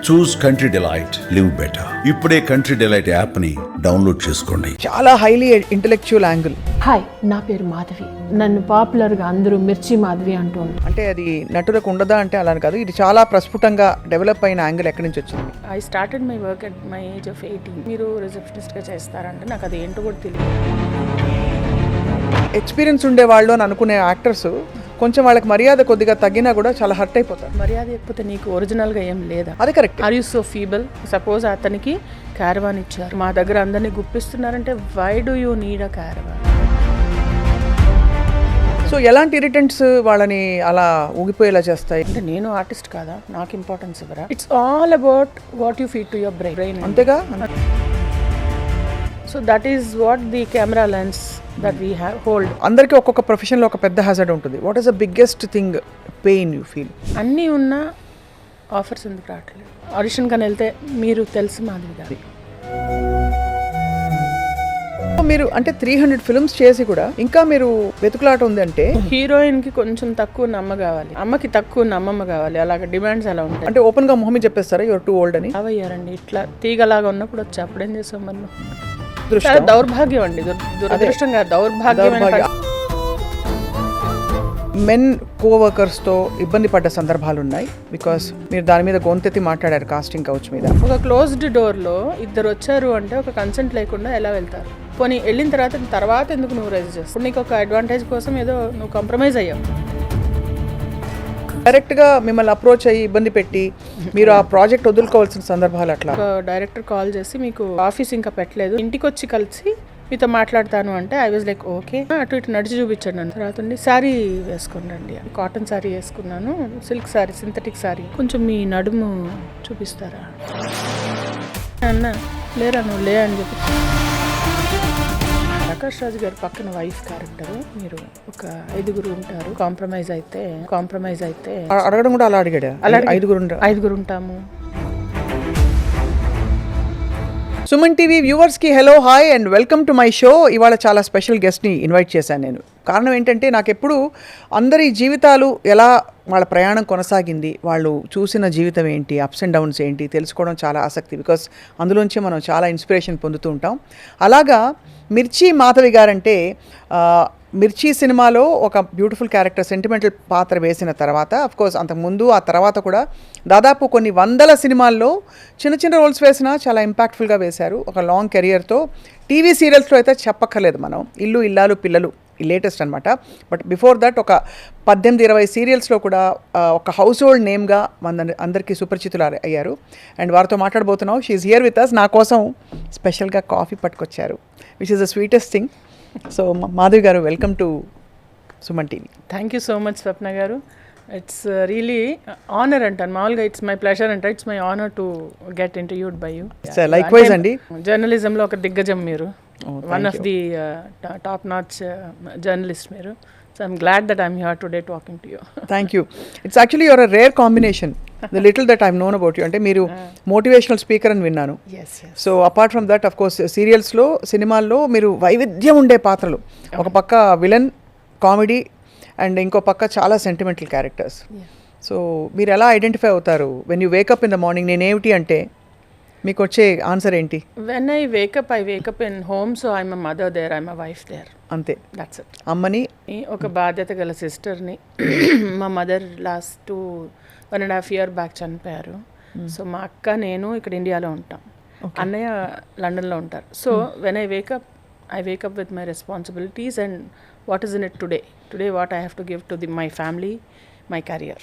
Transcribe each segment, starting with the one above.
చూస్ country delight, live better. ఇప్పుడే country delight app ని download చేసుకోండి. చాలా హైలీ ఇంటెలెక్చువల్ యాంగిల్. హాయ్, నా పేరు మాధవి. నన్ను పాపులర్గా అందరూ మిర్చి మాధవి అంటూ ఉంటారు. అంటే అది నటులకు ఉండదా అంటే అలా కాదు, ఇది చాలా ప్రస్ఫుటంగా డెవలప్ అయిన యాంగిల్ ఎక్కడి నుంచి వచ్చింది? I started my work at my age of 18. మీరు రిసెప్షనిస్ట్గా చేస్తారంటే నాకు అది ఏంటో కూడా తెలియదు. ఎక్స్పీరియన్స్ ఉండేవాళ్ళు అని అనుకునే యాక్టర్స్ కొంచెం వాళ్ళకి మర్యాద కొద్దిగా తగ్గినా కూడా చాలా హర్ట్ అయిపోతారు. మర్యాద లేకపోతే నీకు ఒరిజినల్గా ఏం లేదా? అది correct. Are you so feeble? Suppose అతనికి క్యారవాన్ ఇచ్చారు, మా దగ్గర అందరినీ గుప్పిస్తున్నారంటే why do you need a caravan? So ఎలాంటి ఇరిటెంట్స్ వాళ్ళని అలా ఊగిపోయేలా చేస్తాయి? అంటే నేను ఆర్టిస్ట్ కాదా, నాకు ఇంపార్టెన్స్ ఇవ్వరా? It's all about what you feed to your brain. అంతేగా. So that is what the camera lens that we have hold. అందరికీ ఒక్కొక్క ప్రొఫెషన్లో ఒక పెద్ద హ్యాజర్డ్ ఉంటుంది. What is the biggest thing pain you feel? అన్నీ ఉన్నా ఆఫర్స్ ఎందుకు రావట్లేదు? ఆడిషన్ కని వెళ్తే మీరు తెలుసు మాధవి గారి. మీరు అంటే 300 ఫిల్మ్స్ చేసి కూడా ఇంకా మీరు వెతుకులాట ఉంది అంటే హీరోయిన్ కి కొంచెం తక్కువ నమ్మ కావాలి, అమ్మకి తక్కువ నమ్మమ్మ కావాలి, అలాగ డిమాండ్స్ అలా ఉంటాయి. అంటే ఓపెన్ గా మొహం చెప్పేస్తారా యువర్ టూ ఓల్డ్ అని? అవయ్యారండి ఇట్లా తీగలాగా ఉన్నప్పుడు వచ్చి అప్పుడేం చేసాం మనం? చాలా దౌర్భాగ్యం అండి, దురదృష్టంగా దౌర్భాగ్యం. మెన్ కోవర్కర్స్తో ఇబ్బంది పడ్డ సందర్భాలు ఉన్నాయి, బికాస్ మీరు దాని మీద గొంతెత్తి మాట్లాడారు కాస్టింగ్ కౌచ్ మీద. ఒక క్లోజ్డ్ డోర్లో ఇద్దరు వచ్చారు అంటే ఒక కన్సెంట్ లేకుండా ఎలా వెళ్తారు? పోనీ వెళ్ళిన తర్వాత ఎందుకు నువ్వు రైజ్ చేస్తావు? నీకు ఒక అడ్వాంటేజ్ కోసం ఏదో నువ్వు కాంప్రమైజ్ అయ్యావు. డైరెక్ట్గా మిమ్మల్ని అప్రోచ్ అయ్యి ఇబ్బంది పెట్టి మీరు ఆ ప్రాజెక్ట్ వదులుకోవాల్సిన సందర్భాలు అట్లా? ఒక డైరెక్టర్ కాల్ చేసి మీకు ఆఫీస్ ఇంకా పెట్టలేదు, ఇంటికి వచ్చి కలిసి మీతో మాట్లాడతాను అంటే ఐ వాజ్ లైక్ ఓకే. అటు ఇటు నడిచి చూపించాడు నన్ను. తర్వాత శారీ వేసుకున్నాండి, కాటన్ శారీ వేసుకున్నాను, సిల్క్ శారీ, సింథటిక్ శారీ. కొంచెం మీ నడుము చూపిస్తారా అన్న? లేరా నువ్వు లే అని చెప్పి. ప్రకాష్ రాజ్ గారు పక్కన వైఫ్ క్యారెక్టర్, మీరు ఒక 5 ఉంటారు, కాంప్రమైజ్ అయితే అడగడం కూడా అలా అడిగాడు. అలా 5 ఉంటాము. సుమన్ టీవీ వ్యూవర్స్కి hello, hi and welcome to my show. ఇవాళ చాలా స్పెషల్ గెస్ట్ని ఇన్వైట్ చేశాను నేను. కారణం ఏంటంటే నాకు ఎప్పుడు అందరి జీవితాలు ఎలా వాళ్ళ ప్రయాణం కొనసాగింది, వాళ్ళు చూసిన జీవితం ఏంటి, అప్స్ అండ్ డౌన్స్ ఏంటి తెలుసుకోవడం చాలా ఆసక్తి. బికాస్ అందులోంచి మనం చాలా ఇన్స్పిరేషన్ పొందుతూ ఉంటాం. అలాగా మిర్చి మాధవి గారంటే మిర్చి సినిమాలో ఒక బ్యూటిఫుల్ క్యారెక్టర్, సెంటిమెంటల్ పాత్ర వేసిన తర్వాత, అఫ్కోర్స్ అంతకుముందు ఆ తర్వాత కూడా దాదాపు కొన్ని 100 సినిమాల్లో చిన్న రోల్స్ వేసినా చాలా ఇంపాక్ట్ఫుల్గా వేశారు. ఒక లాంగ్ కెరియర్తో టీవీ సీరియల్స్లో అయితే చెప్పక్కర్లేదు మనం, ఇల్లు ఇల్లాలు పిల్లలు లేటెస్ట్ అనమాట. బట్ బిఫోర్ దట్ ఒక 18-20 సీరియల్స్లో కూడా ఒక హౌస్ హోల్డ్ నేమ్గా అందరికీ సుపరిచితులు అయ్యారు. అండ్ వారితో మాట్లాడబోతున్నాం. She is here with us. నా కోసం స్పెషల్గా కాఫీ పట్టుకొచ్చారు, which is the sweetest thing. So Madhavi garu, welcome to Suman TV. Thank you so much Swapna garu. It's really honour అంటాను, మామూలుగా ఇట్స్ మై ప్లెజర్ అంట. It's my honour to get interviewed by you. Likewise అండి. జర్నలిజంలో ఒక దిగ్గజం మీరు, one of the top notch journalist మీరు. So I'm glad that I'm here today talking to you. Thank you. It's actually your a rare combination, the little that I'm known about you. అంటే మీరు motivational speaker అని విన్నాను. So apart from that, of course సీరియల్స్లో, సినిమాల్లో మీరు వైవిధ్యం ఉండే పాత్రలు, ఒక పక్క విలన్ కామెడీ అండ్ ఇంకో పక్క చాలా సెంటిమెంటల్ క్యారెక్టర్స్. సో మీరు ఎలా ఐడెంటిఫై అవుతారు when you wake up in the morning? నేనేమిటి అంటే మీకు వచ్చే ఆన్సర్ ఏంటి? When I wake up in home, so I'm a mother there, I'm a wife there, అంతే. That's it. అమ్మని, ఒక బాధ్యత గల సిస్టర్ని. మా మదర్ లాస్ట్ 1.5 years బ్యాక్ చనిపోయారు. సో మా అక్క నేను ఇక్కడ ఇండియాలో ఉంటాం, అన్నయ్య లండన్లో ఉంటారు. So when I wake up with my responsibilities and what is in it today what I have to give to my family, my career.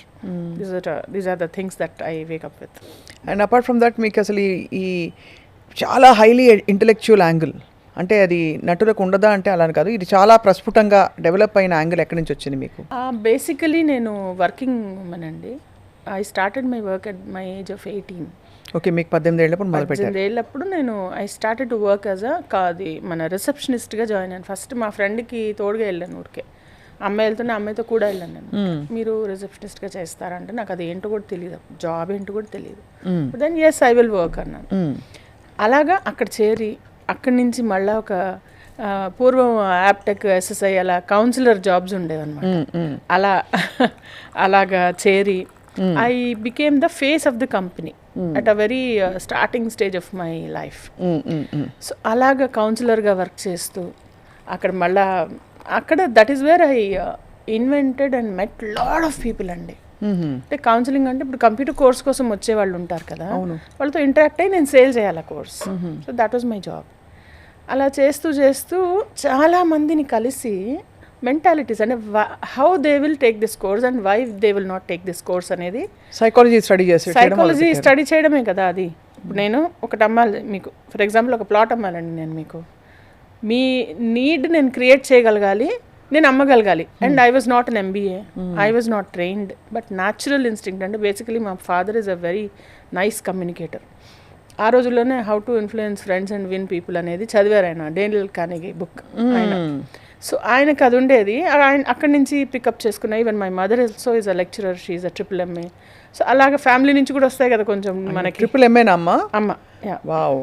These are the things that I wake up with. And apart from that మీకు అసలు ఈ చాలా highly intellectual angle, అంటే అది నటులకు ఉండదా అంటే అలా కాదు, ఇది చాలా ప్రస్ఫుటంగా డెవలప్ అయిన యాంగిల్ ఎక్కడి నుంచి వచ్చింది మీకు? బేసికలీ నేను వర్కింగ్ ఉమెన్ అండి. I started my work at my age of 18. Okay, మీకు 18 ఏళ్ళప్పుడు మొదలుపెట్టారు? 18 ఏళ్ళప్పుడు నేను I started to work as మన రిసెప్షనిస్ట్గా జాయిన్ అయ్యాను. ఫస్ట్ మా ఫ్రెండ్కి తోడుగా వెళ్ళాను ఊరికే, అమ్మాయి వెళ్తుంటే అమ్మాయితో కూడా వెళ్ళాను నేను. మీరు రిసెప్షనిస్ట్గా చేస్తారంటే నాకు అది ఏంటో కూడా తెలియదు, జాబ్ ఏంటో కూడా తెలియదు. Then yes I will work అన్నాను. అలాగా అక్కడ చేరి అక్కడి నుంచి మళ్ళీ ఒక పూర్వం యాప్టెక్, ఎస్ఎస్ఐ అలా కౌన్సిలర్ జాబ్స్ ఉండేవన్నమాట. అలాగా చేరి I became the face of the company. At a very starting stage of my life. So అలాగా కౌన్సిలర్గా వర్క్ చేస్తూ అక్కడ మళ్ళా అక్కడ that is where I invented and met lot of people అండి. అంటే కౌన్సిలింగ్ అంటే ఇప్పుడు కంప్యూటర్ కోర్స్ కోసం వచ్చే వాళ్ళు ఉంటారు కదా, వాళ్ళతో ఇంటరాక్ట్ అయ్యి నేను సేల్ చేయాలి ఆ course. So that was my job. అలా చేస్తూ చేస్తూ చాలా మందిని కలిసి మెంటాలిటీస్ అంటే how they will take this course and why they will not take this course అనేది సైకాలజీ స్టడీ చేయడమే కదా అది. ఇప్పుడు నేను ఒకటి అమ్మాలి మీకు, ఫర్ ఎగ్జాంపుల్ ఒక ప్లాట్ అమ్మాలండి నేను మీకు, మీ నీడ్ నేను క్రియేట్ చేయగలగాలి, నేను అమ్మగలగాలి. And I was not an MBA, I was not trained, but natural instinct. అంటే బేసికలీ మా father is a very nice communicator. ఆ రోజుల్లోనే how to influence friends and win people అనేది చదివారు ఆయన, డేనియల్ కార్నెగీ బుక్ ఆయన. సో ఆయనకు అది ఉండేది, ఆయన అక్కడి నుంచి పికప్ చేసుకున్నా. Even my mother also is a lecturer, she is a MMA. So అలాగే ఫ్యామిలీ నుంచి కూడా వస్తాయి కదా కొంచెం మనకి. MMA నా అమ్మ? అమ్మ. వావ్.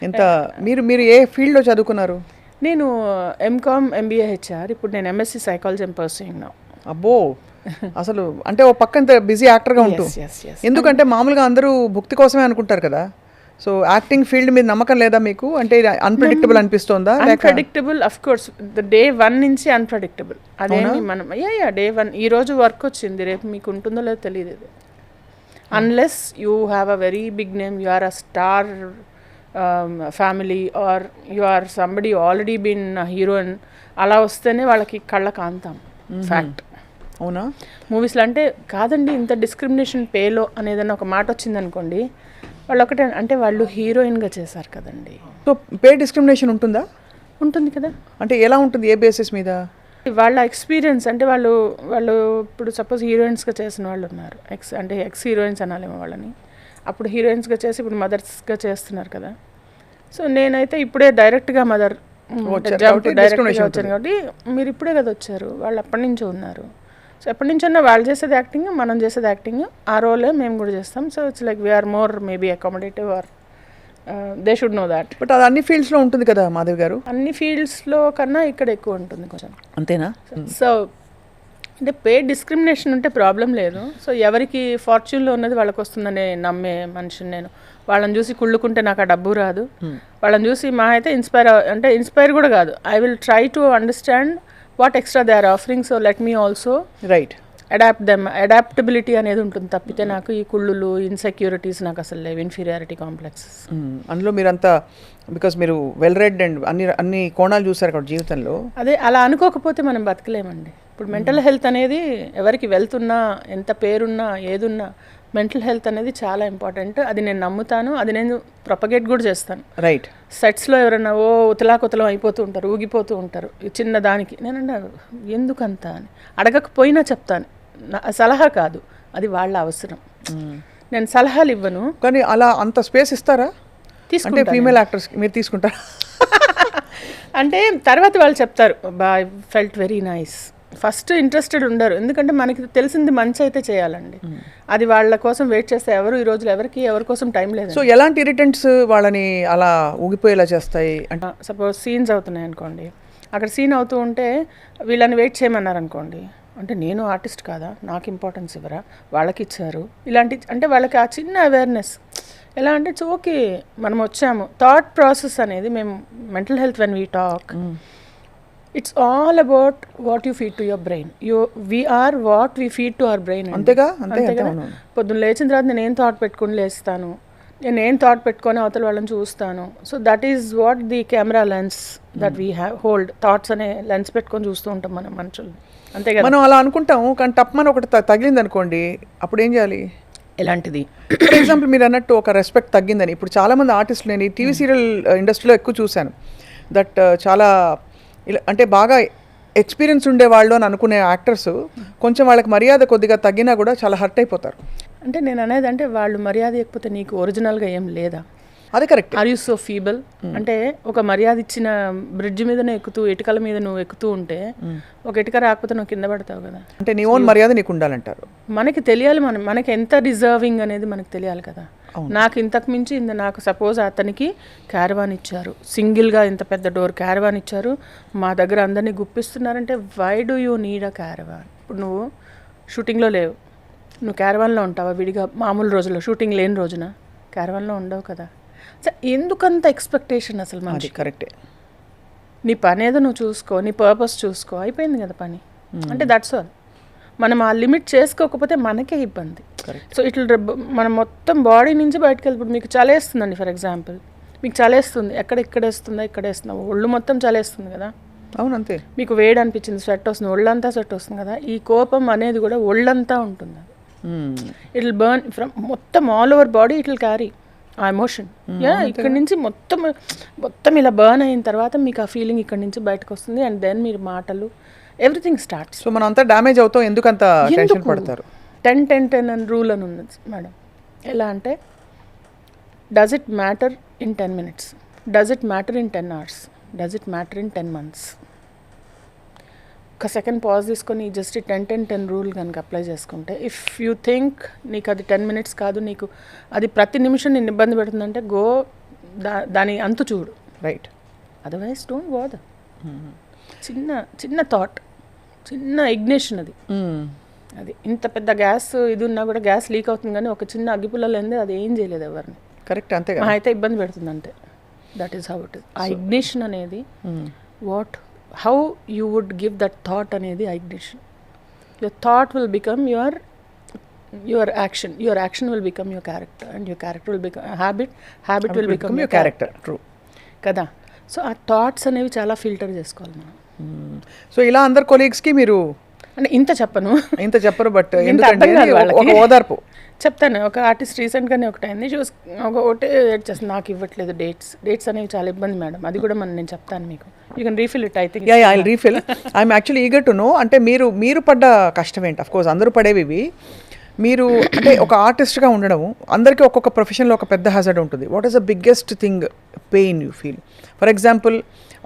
ఎంత మీరు ఏ ఫీల్డ్లో చదువుకున్నారు? నేను MCom MBA HR. ఇప్పుడు నేను MSc psychology and pursuing now. అబ్బో, అసలు అంటే ఓ పక్క ఇంత బిజీ యాక్టర్గా ఉంటూ, ఎందుకంటే మామూలుగా అందరూ భుక్తి కోసమే అనుకుంటారు కదా. సో యాక్టింగ్ ఫీల్డ్ మీద నమ్మకం లేదా మీకు? అంటే అన్ప్రెడిక్టబుల్ అనిపిస్తుందా? అన్ప్రెడిక్టబుల్, అఫ్ కోర్స్ డే 1 నుంచి అన్ప్రెడిక్టబుల్. అదేమి మనం డే 1 ఈ రోజు వర్క్ వచ్చింది, రేపు మీకు ఉంటుందో లేదో తెలియదు. ఇది unless you have a very big name, you are a star family, or you are somebody already been heroine, అలా వస్తేనే వాళ్ళకి కళ్ళ కాంతాం. ఫ్యాక్ట్. అవునా? మూవీస్లో అంటే కాదండి, ఇంత డిస్క్రిమినేషన్ పేలో అనేదన్న ఒక మాట వచ్చిందనుకోండి, వాళ్ళు ఒకటే అంటే వాళ్ళు హీరోయిన్గా చేశారు కదండి. సో పే డిస్క్రిమినేషన్ ఉంటుందా? ఉంటుంది కదా. అంటే ఎలా ఉంటుంది, ఏ బేసిస్ మీద? వాళ్ళ ఎక్స్పీరియన్స్ అంటే వాళ్ళు ఇప్పుడు సపోజ్ హీరోయిన్స్గా చేసిన వాళ్ళు ఉన్నారు, ఎక్స్ హీరోయిన్స్ అనాలేమో వాళ్ళని. అప్పుడు హీరోయిన్స్గా చేసి ఇప్పుడు మదర్స్గా చేస్తున్నారు కదా. సో నేనైతే ఇప్పుడే డైరెక్ట్గా మదర్ డైరెక్ట్గా వచ్చాను కాబట్టి, మీరు ఇప్పుడే కదా వచ్చారు, వాళ్ళు అప్పటి నుంచో ఉన్నారు. సో ఎప్పటి నుంచి ఉన్నా వాళ్ళు చేసేది యాక్టింగ్, మనం చేసేది యాక్టింగ్, ఆ రోలే మేము కూడా చేస్తాం. So it's like we're more maybe accommodative, or they should know that. But అది అన్ని ఫీల్డ్స్లో ఉంటుంది కదా మాధవి గారు? అన్ని ఫీల్డ్స్లో కన్నా ఇక్కడ ఎక్కువ ఉంటుంది కొంచెం. అంతేనా? సో అంటే పే డిస్క్రిమినేషన్ ఉంటే ప్రాబ్లం లేదు. సో ఎవరికి ఫార్చ్యూన్లో ఉన్నది వాళ్ళకి వస్తుందని నమ్మే మనిషిని నేను. వాళ్ళని చూసి కుళ్ళుకుంటే నాకు ఆ డబ్బు రాదు. వాళ్ళని చూసి మా అయితే ఇన్స్పైర్ కూడా కాదు, I will try to understand what extra they are offering, so let me also right adaptability అనేది ఉంటుంది. తప్పితే నాకు ఈ కుళ్ళులు, ఇన్సెక్యూరిటీస్ నాకు అసలు లేవు, ఇన్ఫీరియారిటీ కాంప్లెక్సెస్. అందులో మీరంతా బికాస్ మీరు వెల్ రెడ్ అండ్ అన్ని కోణాలు చూసారు కాబట్టి జీవితంలో. అదే అలా అనుకోకపోతే మనం బతకలేమండి. ఇప్పుడు మెంటల్ హెల్త్ అనేది ఎవరికి వెళ్తున్నా, ఎంత పేరున్నా, ఏదున్నా మెంటల్ హెల్త్ అనేది చాలా ఇంపార్టెంట్. అది నేను నమ్ముతాను, అది నేను ప్రొపగేట్ కూడా చేస్తాను. రైట్. సెట్స్లో ఎవరైనా ఉతలాకుతలం అయిపోతూ ఉంటారు, ఊగిపోతూ ఉంటారు చిన్న దానికి. నేనంటే ఎందుకంత అని అడగకపోయినా చెప్తాను, సలహా కాదు, అది వాళ్ళ అవసరం. నేను సలహాలు ఇవ్వను. కానీ అలా అంత స్పేస్ ఇస్తారా? అంటే ఫీమేల్ యాక్టర్స్ మీరు తీసుకుంటారా? అంటే తర్వాత వాళ్ళు చెప్తారు, I felt very nice. First interested ఉండరు, ఎందుకంటే మనకి తెలిసింది మంచి అయితే చేయాలండి. అది వాళ్ళ కోసం వెయిట్ చేస్తే ఈ రోజులు ఎవరి కోసం టైం లేదు. సో ఎలాంటి ఇరిటెంట్స్ వాళ్ళని అలా ఊగిపోయేలా చేస్తాయి? అంటే సపోజ్ సీన్స్ అవుతున్నాయి అనుకోండి, అక్కడ సీన్ అవుతూ ఉంటే వీళ్ళని వెయిట్ చేయమన్నారు అనుకోండి, అంటే నేను ఆర్టిస్ట్ కాదా, నాకు ఇంపార్టెన్స్ ఇవ్వరా, వాళ్ళకి ఇచ్చారు ఇలాంటి. అంటే వాళ్ళకి ఆ చిన్న అవేర్నెస్ ఎలా అంటే ఇట్స్ ఓకే, మనం వచ్చాము. థాట్ ప్రాసెస్ అనేది మేము mental health when we talk, it's all about what you feed to your brain. We're what we feed to our brain. అంతేగా? పొద్దున్న లేచిన తర్వాత నేను ఏం థాట్ పెట్టుకుని లేస్తాను, నేను ఏం థాట్ పెట్టుకొని అవతల వాళ్ళని చూస్తాను. So that is what the camera lens that we have hold. Thoughts అనే లెన్స్ పెట్టుకొని చూస్తూ ఉంటాం మనం మనుషులు, అంతే కదా. మనం అలా అనుకుంటాము, కానీ తప్పమని ఒకటి తగిలింది అనుకోండి, అప్పుడు ఏం చేయాలి? ఎలాంటిది? ఫర్ ఎగ్జాంపుల్ మీరు అన్నట్టు ఒక రెస్పెక్ట్ తగ్గిందని. ఇప్పుడు చాలామంది ఆర్టిస్టులు, నేను ఈ టీవీ సీరియల్ ఇండస్ట్రీలో ఎక్కువ చూశాను, దట్ చాలా అంటే బాగా ఎక్స్పీరియన్స్ ఉండేవాళ్ళు అని అనుకునే యాక్టర్స్ కొంచెం వాళ్ళకి మర్యాద కొద్దిగా తగ్గినా కూడా చాలా హర్ట్ అయిపోతారు. అంటే నేను అనేది అంటే వాళ్ళు మర్యాద ఇవ్వకపోతే నీకు ఒరిజినల్గా ఏం లేదా? అది correct. Are you so feeble? అంటే ఒక మర్యాద ఇచ్చిన బ్రిడ్జ్ మీదనే ఎక్కుతూ, ఇటుకల మీద నువ్వు ఎక్కుతూ ఉంటే ఒక ఇటుక రాకపోతే నువ్వు కింద పడతావు కదా. అంటే నీ ఓన్ మర్యాద నీకు ఉండాలంటారు. మనకి తెలియాలి, మనకి ఎంత డిజర్వింగ్ అనేది మనకు తెలియాలి కదా. నాకు ఇంతకు మించి నాకు సపోజ్ అతనికి క్యారవాన్ ఇచ్చారు, సింగిల్గా ఇంత పెద్ద డోర్ క్యారవాన్ ఇచ్చారు, మా దగ్గర అందరినీ గుప్పిస్తున్నారంటే why do you need a caravan? ఇప్పుడు నువ్వు షూటింగ్లో లేవు, నువ్వు క్యారవాన్లో ఉంటావా విడిగా మామూలు రోజుల్లో షూటింగ్ లేని రోజున? క్యారవాన్లో ఉండవు కదా. ఎందుకంత ఎక్స్పెక్టేషన్ అసలు అది మనిషి? కరెక్టే. నీ పని ఏదో నువ్వు చూసుకో, నీ పర్పస్ చూసుకో, అయిపోయింది కదా పని. అంటే దట్స్ ఆల్. మనం ఆ లిమిట్ చేసుకోకపోతే మనకే ఇబ్బంది. సో ఇట్లా మనం మొత్తం బాడీ నుంచి బయటకు వెళ్ళిపోతుంది. మీకు చలేస్తుందండి ఫర్ ఎగ్జాంపుల్, మీకు చలేస్తుంది, ఇక్కడేస్తుందా, ఒళ్ళు మొత్తం చలేస్తుంది కదా. అవును, అంతే. మీకు వేడి అనిపించింది, స్వెట్ వస్తుంది, ఒళ్ళంతా స్వెట్ వస్తుంది కదా. ఈ కోపం అనేది కూడా ఒళ్ళంతా ఉంటుంది. ఇట్ విల్ బర్న్ ఫ్రమ్ మొత్తం all over body, it will carry ఆ ఎమోషన్. ఇక్కడ నుంచి మొత్తం ఇలా బర్న్ అయిన తర్వాత మీకు ఆ ఫీలింగ్ ఇక్కడ నుంచి బయటకు వస్తుంది. అండ్ దెన్ మీరు మాటలు ఎవ్రీథింగ్ స్టార్ట్స్. సో మనం అంతా డ్యామేజ్ అవుతాం. ఎందుకంత టెన్షన్ పడతారు? 10-10-10 అని రూల్ అని ఉంది మేడం. ఎలా అంటే, does it matter in 10 minutes, does it matter in 10 hours, does it matter in 10 months? ఒక సెకండ్ పాజ్ తీసుకొని జస్ట్ 10-10-10 రూల్ కనుక అప్లై చేసుకుంటే, ఇఫ్ యూ థింక్ నీకు అది 10 minutes కాదు, నీకు అది ప్రతి నిమిషం నేను ఇబ్బంది పెడుతుందంటే గో దాని అంతు చూడు. రైట్. Otherwise don't bother. చిన్న థాట్, చిన్న ఇగ్నిషన్ అది ఇంత పెద్ద గ్యాస్ ఇది ఉన్నా కూడా గ్యాస్ లీక్ అవుతుంది, కానీ ఒక చిన్న అగ్గిపుల్లలో అది ఏం చేయలేదు ఎవరిని. కరెక్ట్, అంతే. అయితే ఇబ్బంది పెడుతుంది అంటే that is how it is. ఆ ఇగ్నిషన్ అనేది how you would give that thought అనేది ignition. Your thought will become your action will become your character, and your character will become habit will become your character. True కదా. So ఆ thoughts అనేవి చాలా filter చేసుకోవాలి మనం. So ఇలా అందరు కొలీగ్స్కి మీరు అంటే ఇంత చెప్పరు, బట్ వాళ్ళకి ఓదార్పు చెప్తాను. ఒక ఆర్టిస్ట్ రీసెంట్గానే ఒకటి అయింది, ఒకటే చేస్తాను, నాకు ఇవ్వట్లేదు డేట్స్ అనేవి చాలా ఇబ్బంది మేడం. అది కూడా నేను చెప్తాను మీకు. You can refill it. I think I refill. I'm actually eager to know, అంటే మీరు పడ్డ కష్టం ఏంటి? అఫ్ కోర్స్ అందరూ పడేవి. మీరు అంటే ఒక ఆర్టిస్ట్గా ఉండడం, అందరికీ ఒక్కొక్క ప్రొఫెషన్లో ఒక పెద్ద హజార్డ్ ఉంటుంది. What is the biggest thing pain you feel? For example,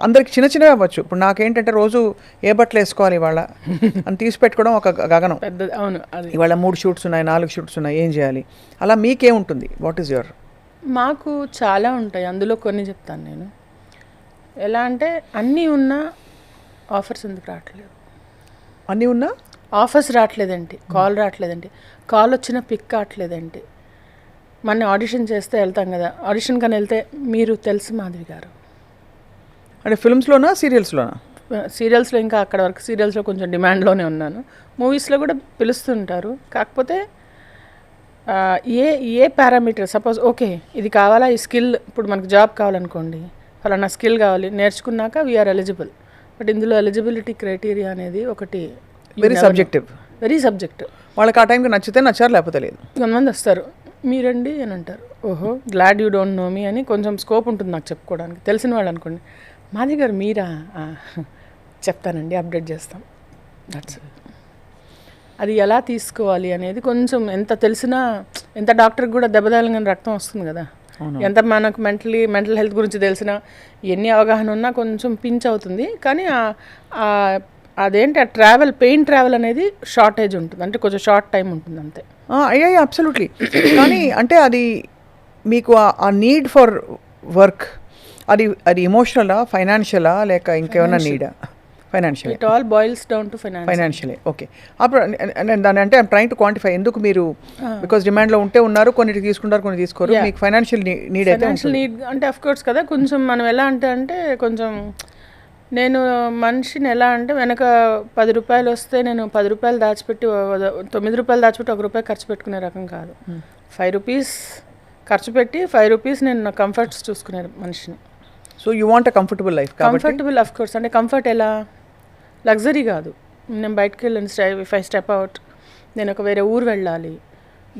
అందరికి చిన్నవి అవ్వచ్చు. ఇప్పుడు నాకేంటంటే రోజు ఏ బట్టలు వేసుకోవాలి ఇవాళ అని తీసి పెట్టుకోవడం ఒక గగనం. అవును, అది ఇవాళ 3 షూట్స్ ఉన్నాయి, 4 షూట్స్ ఉన్నాయి, ఏం చేయాలి? అలా మీకేముంటుంది? What is your? మాకు చాలా ఉంటాయి, అందులో కొన్ని చెప్తాను నేను. ఎలా అంటే, అన్నీ ఉన్నా ఆఫర్స్ ఎందుకు రావట్లేదు? అన్నీ ఉన్నా ఆఫర్స్ రావట్లేదండి, కాల్ రావట్లేదండి, కాల్ వచ్చిన పిక్ కావట్లేదండి. మన ఆడిషన్ చేస్తే వెళ్తాం కదా, ఆడిషన్ కానీ వెళ్తే మీరు తెలుసు మాధవి గారు అంటే ఫిల్మ్స్లోనా సీరియల్స్లోనా? సీరియల్స్లో ఇంకా అక్కడ వరకు సీరియల్స్లో కొంచెం డిమాండ్లోనే ఉన్నాను. మూవీస్లో కూడా పిలుస్తుంటారు. కాకపోతే ఏ పారామీటర్, సపోజ్ ఓకే ఇది కావాలా, ఈ స్కిల్, ఇప్పుడు మనకు జాబ్ కావాలనుకోండి, ఫలానా స్కిల్ కావాలి, నేర్చుకున్నాక వీఆర్ ఎలిజిబుల్. బట్ ఇందులో ఎలిజిబిలిటీ క్రైటీరియా అనేది ఒకటి వెరీ సబ్జెక్టివ్. వాళ్ళకి ఆ టైంకి నచ్చితే నచ్చారు, లేకపోతే లేదు. కొంతమంది వస్తారు, మీరండి అని అంటారు, ఓహో గ్లాడ్ యూ డోంట్ నో మీ అని కొంచెం స్కోప్ ఉంటుంది నాకు చెప్పుకోవడానికి. తెలిసిన వాళ్ళు అనుకోండి, మాది గారు మీరా, చెప్తానండి, అప్డేట్ చేస్తాం. దట్స్ అది ఎలా తీసుకోవాలి అనేది కొంచెం, ఎంత తెలిసినా, ఎంత డాక్టర్కి కూడా దెబ్బతగలని రక్తం వస్తుంది కదా, ఎంత మనకు మెంటల్ హెల్త్ గురించి తెలిసినా, ఎన్ని అవగాహన ఉన్నా కొంచెం పించ్ అవుతుంది. కానీ అదేంటి ఆ పెయిన్ ట్రావెల్ అనేది షార్టేజ్ ఉంటుంది, అంటే కొంచెం షార్ట్ టైం ఉంటుంది అంతే. అయ్యా అబ్సల్యూట్లీ. కానీ అంటే అది మీకు ఆ నీడ్ ఫర్ వర్క్, అది ఎమోషనలా, ఫైనాన్షియలా, లేక ఇంకేమైనా నీడా? Financial. It all boils down to ఫైనాన్షియలే. ఓకే. అప్పుడు దాని అంటే ఐమ్ ట్రైంగ్ టు క్వాంటిఫై, ఎందుకు మీరు బికాస్ డిమాండ్లో ఉన్నారు, కొన్ని తీసుకుంటారు, కొన్ని తీసుకోరు, మీకు ఫైనాన్షియల్ నీడ్ అయితే? ఫైనాన్షియల్ నీడ్ అంటే అఫ్ కోర్స్ కదా, కొంచెం మనం ఎలా అంటే కొంచెం నేను మనిషిని ఎలా అంటే, వెనక 10 రూపాయలు వస్తే నేను 10 రూపాయలు దాచిపెట్టి 9 రూపాయలు దాచిపెట్టి 1 రూపాయి ఖర్చు పెట్టుకునే రకం కాదు. 5 రూపీస్ ఖర్చు పెట్టి 5 రూపీస్ నేను నా కంఫర్ట్స్ చూసుకునే మనిషిని. So you want a comfortable life? Comfortable of course. అంటే కంఫర్ట్ ఎలా, లగ్జరీ కాదు. నేను బయటకు వెళ్ళాను, ఇఫ్ ఐ స్టెప్ అవుట్, నేను ఒక వేరే ఊరు వెళ్ళాలి,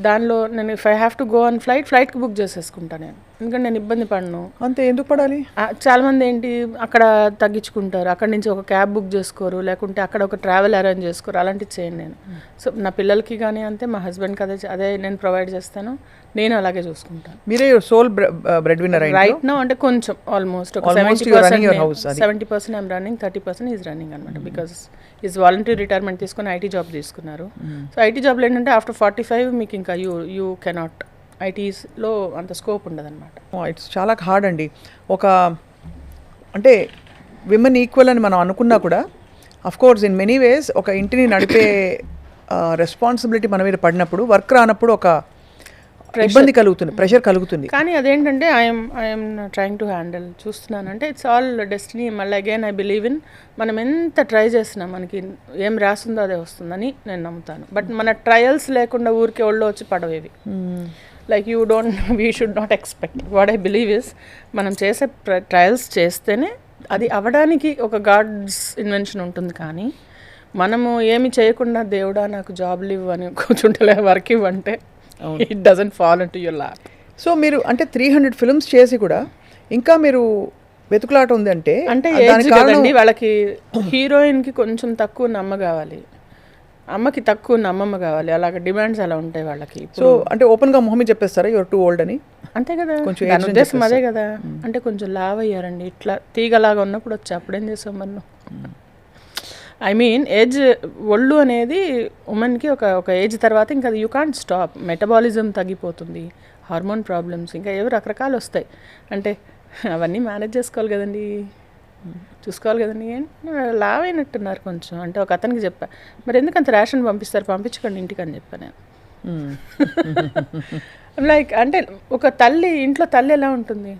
దానిలో నేను if I have to go on ఫ్లైట్కి బుక్ చేసేసుకుంటాను నేను, ఎందుకంటే నేను ఇబ్బంది పడను. అంతే, ఎందుకు పడాలి? చాలామంది ఏంటి అక్కడ తగ్గించుకుంటారు, అక్కడి నుంచి ఒక క్యాబ్ బుక్ చేసుకోరు, లేకుంటే అక్కడ ఒక ట్రావెల్ అరేంజ్ చేసుకోరు, అలాంటివి చేయను నేను. సో నా పిల్లలకి కానీ అంతే, మా హస్బెండ్కి అదే నేను ప్రొవైడ్ చేస్తాను, నేను అలాగే చూసుకుంటాను. మీరే sole bread winner right now? అంటే కొంచెం ఆల్మోస్ట్ ఒక 70% ఐమ్ రన్నింగ్, 30% ఈజ్ రన్నింగ్ అనమాట. బికాస్ ఈజ్ వాలంటరీ రిటైర్మెంట్ తీసుకొని ఐటీ జాబ్ తీసుకున్నారు. సో ఐటీ జాబ్లో ఏంటంటే ఆఫ్టర్ 45 మీకు ఇంకా యూ కెనాట్, ఐటీస్లో అంత స్కోప్ ఉండదు అనమాట. ఇట్స్ చాలా హార్డ్ అండి. అంటే విమెన్ ఈక్వల్ అని మనం అనుకున్నా కూడా, of course in many ways ఒక ఇంటిని నడిపే రెస్పాన్సిబిలిటీ మన మీద పడినప్పుడు వర్క్ రానప్పుడు ఒక ఇబ్బంది కలుగుతుంది, ప్రెషర్ కలుగుతుంది. కానీ అదేంటంటే ఐఎమ్ ట్రయింగ్ టు హ్యాండిల్ చూస్తున్నానంటే ఇట్స్ ఆల్ డెస్టినీ. మళ్ళీ అగైన్ ఐ బిలీవ్ ఇన్ మనం ఎంత ట్రై చేసినా మనకి ఏం రాసిందో అదే వస్తుందని నేను నమ్ముతాను. బట్ మన ట్రయల్స్ లేకుండా ఊరికే ఒళ్ళు వచ్చి పడవేవి. Like we should not expect. What I believe is మనం చేసే ట్రయల్స్ చేస్తేనే అది అవ్వడానికి ఒక గాడ్స్ ఇన్వెన్షన్ ఉంటుంది. కానీ మనము ఏమి చేయకుండా దేవుడా నాకు జాబ్లు ఇవ్వు అని కూర్చుంటలే వర్క్ ఇవ్వంటే it doesn't fall into your lap. So మీరు అంటే 300 ఫిల్మ్స్ చేసి కూడా ఇంకా మీరు వెతుకులాట ఉంది అంటే ఏజ్ కదండి వాళ్ళకి. హీరోయిన్కి కొంచెం తక్కువ నమ్మ కావాలి, అమ్మకి తక్కువ నమ్మమ్మ కావాలి, అలాగ డిమాండ్స్ అలా ఉంటాయి వాళ్ళకి. సో అంటే ఓపెన్గా మొహమ్మీ చెప్పేస్తారా యువర్ టూ ఓల్డ్ అని? అంతే కదా, దాని ఉద్దేశం అదే కదా. అంటే కొంచెం లావ్ అయ్యారండి, ఇట్లా తీగలాగా ఉన్నప్పుడు వచ్చి అప్పుడేం చేసాం మనం. ఐ మీన్ ఏజ్, ఒళ్ళు అనేది ఉమెన్కి ఒక ఏజ్ తర్వాత ఇంకా అది యూ కాంట్ స్టాప్. మెటబాలిజం తగ్గిపోతుంది, హార్మోన్ ప్రాబ్లమ్స్, ఇంకా ఏవో రకరకాలు వస్తాయి. అంటే అవన్నీ మేనేజ్ చేసుకోవాలి కదండి, చూసుకోవాలి కదండి. లావ్ అయినట్టున్నారు కొంచెం అంటే ఒక అతనికి చెప్పా, మరి ఎందుకు అంత రేషన్ పంపించకండి ఇంటికి అని చెప్పా నేను. లైక్ అంటే ఒక తల్లి ఇంట్లో తల్లి ఎలా ఉంటుంది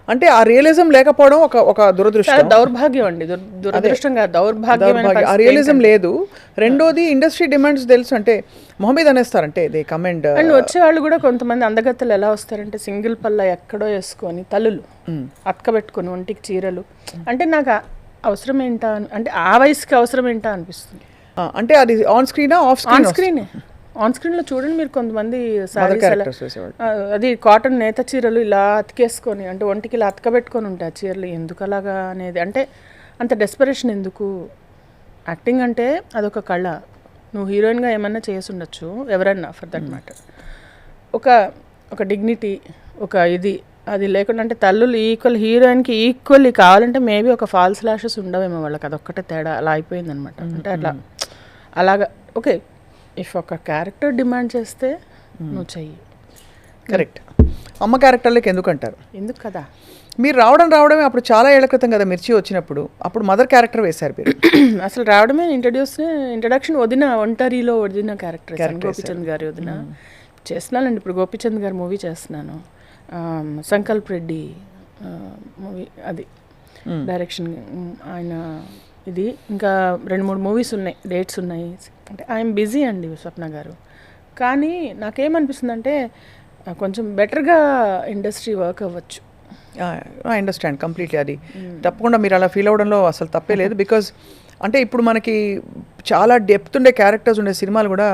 అంటే ఆ రియలిజం లేకపోవడం ఒక దురదృష్టం, దౌర్భాగ్యం అండి. దురదృష్టంగా దౌర్భాగ్యం, ఆ రియలిజం లేదు. రెండోది ఇండస్ట్రీ డిమాండ్స్ తెలుసు అంటే మొహమ్మద్ అనేస్తారంటే దే కమెండ్. అండ్ వచ్చేవాళ్ళు కూడా కొంతమంది అందగత్తలు ఎలా వస్తారంటే సింగిల్ పల్ల ఎక్కడో వేసుకొని తల్లులు అతకబెట్టుకొని ఒంటికి చీరలు. అంటే నాకు అవసరం ఏంటా అంటే ఆ వయసుకి అవసరం ఏంటా అనిపిస్తుంది. అంటే అది ఆన్ స్క్రీనా ఆఫ్ స్క్రీన్? ఆన్ స్క్రీనే. ఆన్ స్క్రీన్లో చూడండి మీరు కొంతమంది అది కాటన్ నేత చీరలు ఇలా అతికేసుకొని అంటే ఒంటికి ఇలా అతకబెట్టుకొని ఉంటాయి చీరలు. ఎందుకు అలాగా అనేది అంటే అంత డెస్పరేషన్ ఎందుకు? యాక్టింగ్ అంటే అదొక కళ. నువ్వు హీరోయిన్గా ఏమన్నా చేసి ఉండొచ్చు, ఎవరన్నా ఫర్ దట్ మ్యాటర్. ఒక డిగ్నిటీ, ఒక ఇది అది లేకుండా అంటే తల్లులు హీరోయిన్కి ఈక్వల్లీ కావాలంటే మేబీ ఒక ఫాల్స్ లాషెస్ ఉండవేమో వాళ్ళకి, అదొక్కటే తేడా అలా అయిపోయింది అనమాట. అంటే అలాగా ఓకే, ఇఫ్ ఒక క్యారెక్టర్ డిమాండ్ చేస్తే నువ్వు చెయ్యి. కరెక్ట్. అమ్మ క్యారెక్టర్లకి ఎందుకు అంటారు? ఎందుకు కదా, మీరు రావడమే అప్పుడు చాలా ఏళ్ల క్రితం కదా మిర్చి వచ్చినప్పుడు, అప్పుడు మదర్ క్యారెక్టర్ వేశారు మీరు. అసలు రావడమే ఇంట్రడక్షన్ ఒంటరిలో వదిన క్యారెక్టర్ గోపిచంద్ గారి వదిన చేస్తున్నానండి. ఇప్పుడు గోపిచంద్ గారి మూవీ చేస్తున్నాను, సంకల్ప్ రెడ్డి మూవీ, అది డైరెక్షన్ ఆయన. ఇది ఇంకా 2-3 మూవీస్ ఉన్నాయి, డేట్స్ ఉన్నాయి. అంటే ఐఎమ్ బిజీ అండి స్వప్న గారు. కానీ నాకేమనిపిస్తుంది అంటే కొంచెం బెటర్గా ఇండస్ట్రీ వర్క్ అవ్వచ్చు. I understand completely. అది తప్పకుండా మీరు అలా ఫీల్ అవ్వడంలో అసలు తప్పే లేదు. బికాజ్ అంటే ఇప్పుడు మనకి చాలా డెప్త్ ఉండే క్యారెక్టర్స్ ఉండే సినిమాలు కూడా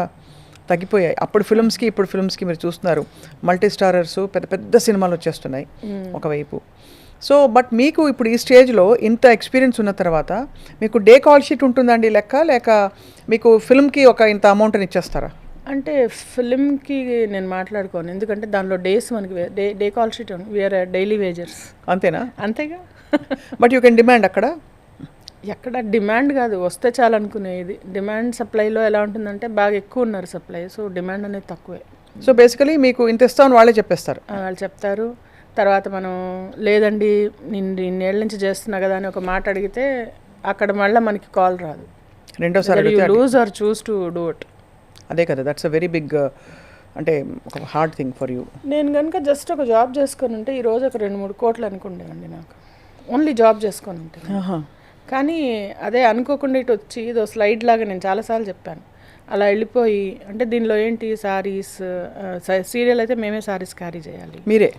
తగ్గిపోయాయి. అప్పుడు ఫిల్మ్స్కి ఇప్పుడు ఫిల్మ్స్కి మీరు చూస్తున్నారు మల్టీ స్టారర్స్, పెద్ద పెద్ద సినిమాలు వచ్చేస్తున్నాయి ఒకవైపు. సో బట్ మీకు ఇప్పుడు ఈ స్టేజ్లో ఇంత ఎక్స్పీరియన్స్ ఉన్న తర్వాత మీకు డే కాల్ షీట్ ఉంటుందండి లెక్క, లేక మీకు ఫిల్మ్కి ఒక ఇంత అమౌంట్ అని ఇచ్చేస్తారా? అంటే ఫిల్మ్కి నేను మాట్లాడుకోను, ఎందుకంటే దానిలో డేస్ మనకి day call sheet we're daily wagers. అంతేనా? అంతేగా. బట్ యూ కెన్ డిమాండ్ అక్కడ. ఎక్కడ డిమాండ్ కాదు, వస్తే చాలు అనుకునేది. డిమాండ్ సప్లైలో ఎలా ఉంటుందంటే బాగా ఎక్కువ ఉన్నారు సప్లై, సో డిమాండ్ అనేది తక్కువే. సో బేసికలీ మీకు ఇంత ఇస్తామని వాళ్ళే చెప్పేస్తారు. వాళ్ళు చెప్తారు. తర్వాత మనం లేదండి నేను ఇన్నేళ్ళ నుంచి చేస్తున్నా కదా అని ఒక మాట అడిగితే అక్కడ మళ్ళీ మనకి కాల్ రాదు. రెండోసారి lose or choose to do it. అదే కదా, దట్స్ అ వెరీ బిగ్ అంటే ఒక హార్డ్ థింగ్ ఫర్ యూ. నేను కనుక జస్ట్ ఒక జాబ్ చేసుకొని ఉంటే ఈరోజు ఒక 2-3 కోట్లు అనుకుండేవండి నాకు, ఓన్లీ జాబ్ చేసుకొని ఉంటే. కానీ అదే అనుకోకుండా ఇటు వచ్చి ఇదో స్లైడ్ లాగా నేను చాలాసార్లు చెప్పాను అలా వెళ్ళిపోయి. అంటే దీనిలో ఏంటి సారీస్, సీరియల్ అయితే మేమే సారీస్ క్యారీ చేయాలి, మీరే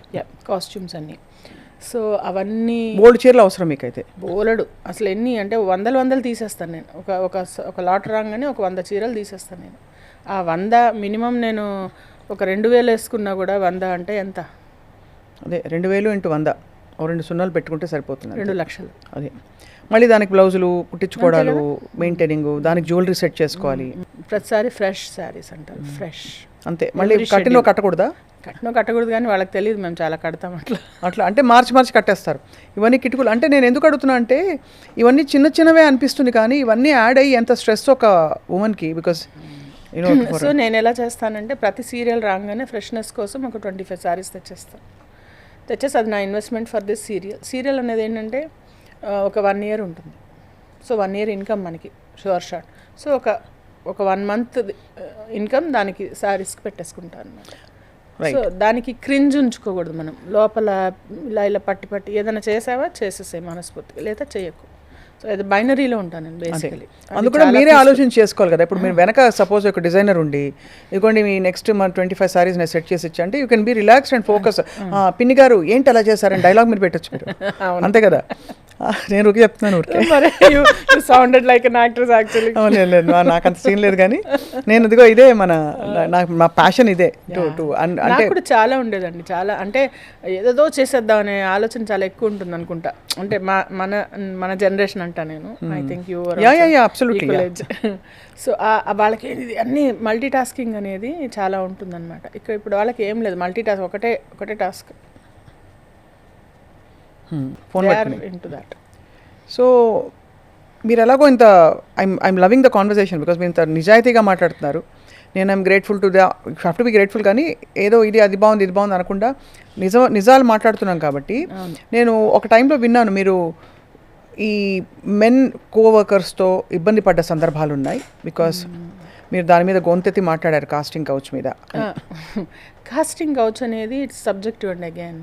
కాస్ట్యూమ్స్ అన్నీ. సో అవన్నీ బోల్డ్ చీరలు అవసరం మీకైతే. బోలెడు అసలు ఎన్ని అంటే వందలు తీసేస్తాను నేను. ఒక లాట్ రాగానే ఒక 100 చీరలు తీసేస్తాను నేను. ఆ 100 మినిమం నేను ఒక 2000 వేసుకున్నా కూడా 100 అంటే ఎంత? అదే 2000 × 100, 2 సున్నాలు పెట్టుకుంటే సరిపోతుంది, 2 లక్షలు. అదే మళ్ళీ దానికి బ్లౌజులు కుట్టించుకోవడాలు, మెయింటైనింగ్, దానికి జ్యువెలరీ సెట్ చేసుకోవాలి. ప్రతిసారి ఫ్రెష్ శారీస్ అంటారు, ఫ్రెష్ అంతే. మళ్ళీ కట్టినో కట్టకూడదా? కట్టకూడదు కానీ వాళ్ళకి తెలియదు మేము చాలా కడతాం అట్లా అంటే మార్చి కట్టేస్తారు. ఇవన్నీ కిటుకులు. అంటే నేను ఎందుకు అడుగుతున్నా అంటే ఇవన్నీ చిన్నవే అనిపిస్తుంది కానీ ఇవన్నీ యాడ్ అయ్యి ఎంత స్ట్రెస్ ఒక ఉమెన్కి. బికాస్ సో నేను ఎలా చేస్తానంటే ప్రతి సీరియల్ రాగానే ఫ్రెష్నెస్ కోసం ఒక 25 శారీస్ తెచ్చేసి అది నా ఇన్వెస్ట్మెంట్ ఫర్ దిస్ సీరియల్ అనేది ఏంటంటే ఒక 1 year ఉంటుంది. సో 1 year ఇన్కమ్ మనకి షూర్ షాట్. సో ఒక 1 month ఇన్కమ్ దానికి శారీస్కి పెట్టేసుకుంటాను అనమాట. సో దానికి క్రింజ్ ఉంచుకోకూడదు మనం లోపల ఇలా పట్టి ఏదైనా చేసావా చేసేసే మనస్ఫూర్తిగా, లేదా చేయకు. సో అది బైనరీలో ఉంటాను నేను బేసికలీ. అందుకు కూడా మీరే ఆలోచన చేసుకోవాలి కదా. ఇప్పుడు మీరు వెనక సపోజ్ ఒక డిజైనర్ ఉండి ఇదిగోండి మీ నెక్స్ట్ మంత్ 25 సారీస్ నేను సెట్ చేసి ఇచ్చా అంటే you can be relaxed and focus. పిన్ని గారు ఏంటి అలా చేశారని డైలాగ్ మీరు పెట్టచ్చు మీరు, అంతే కదా. నేను ఊరికే చెప్తున్నాను ఊరికే. Sounded like an actress actually. లేదు నాకు అంత సీన్ లేదు కానీ నేను ఇదిగో ఇదే నాకు మా ప్యాషన్ ఇదే. అంటే కూడా చాలా ఉండేదండి, చాలా అంటే ఏదో చేసేద్దాం అనే ఆలోచన చాలా ఎక్కువ ఉంటుంది అనుకుంటా. అంటే మన జనరేషన్ అంటా నేను. ఐ థింక్ యూ సో వాళ్ళకి అన్ని మల్టీ టాస్కింగ్ అనేది చాలా ఉంటుందన్నమాట. ఇప్పుడు వాళ్ళకి ఏం లేదు, మల్టీ టాస్క్ ఒకటే టాస్క్. into that. సో మీరు ఎలాగో ఇంత I'm loving the conversation because మీరు ఇంత నిజాయితీగా మాట్లాడుతున్నారు. నేను I'm grateful to have to be grateful, కానీ ఏదో అది బాగుంది అనకుండా నిజాలు మాట్లాడుతున్నాం కాబట్టి. నేను ఒక టైంలో విన్నాను మీరు ఈ మెన్ కోవర్కర్స్తో ఇబ్బంది పడ్డ సందర్భాలు ఉన్నాయి బికాస్ మీరు దాని మీద గొంతెత్తి మాట్లాడారు కాస్టింగ్ కౌచ్ మీద. కాస్టింగ్ కౌచ్ అనేది ఇట్స్ సబ్జెక్టివ్ అండి. అగైన్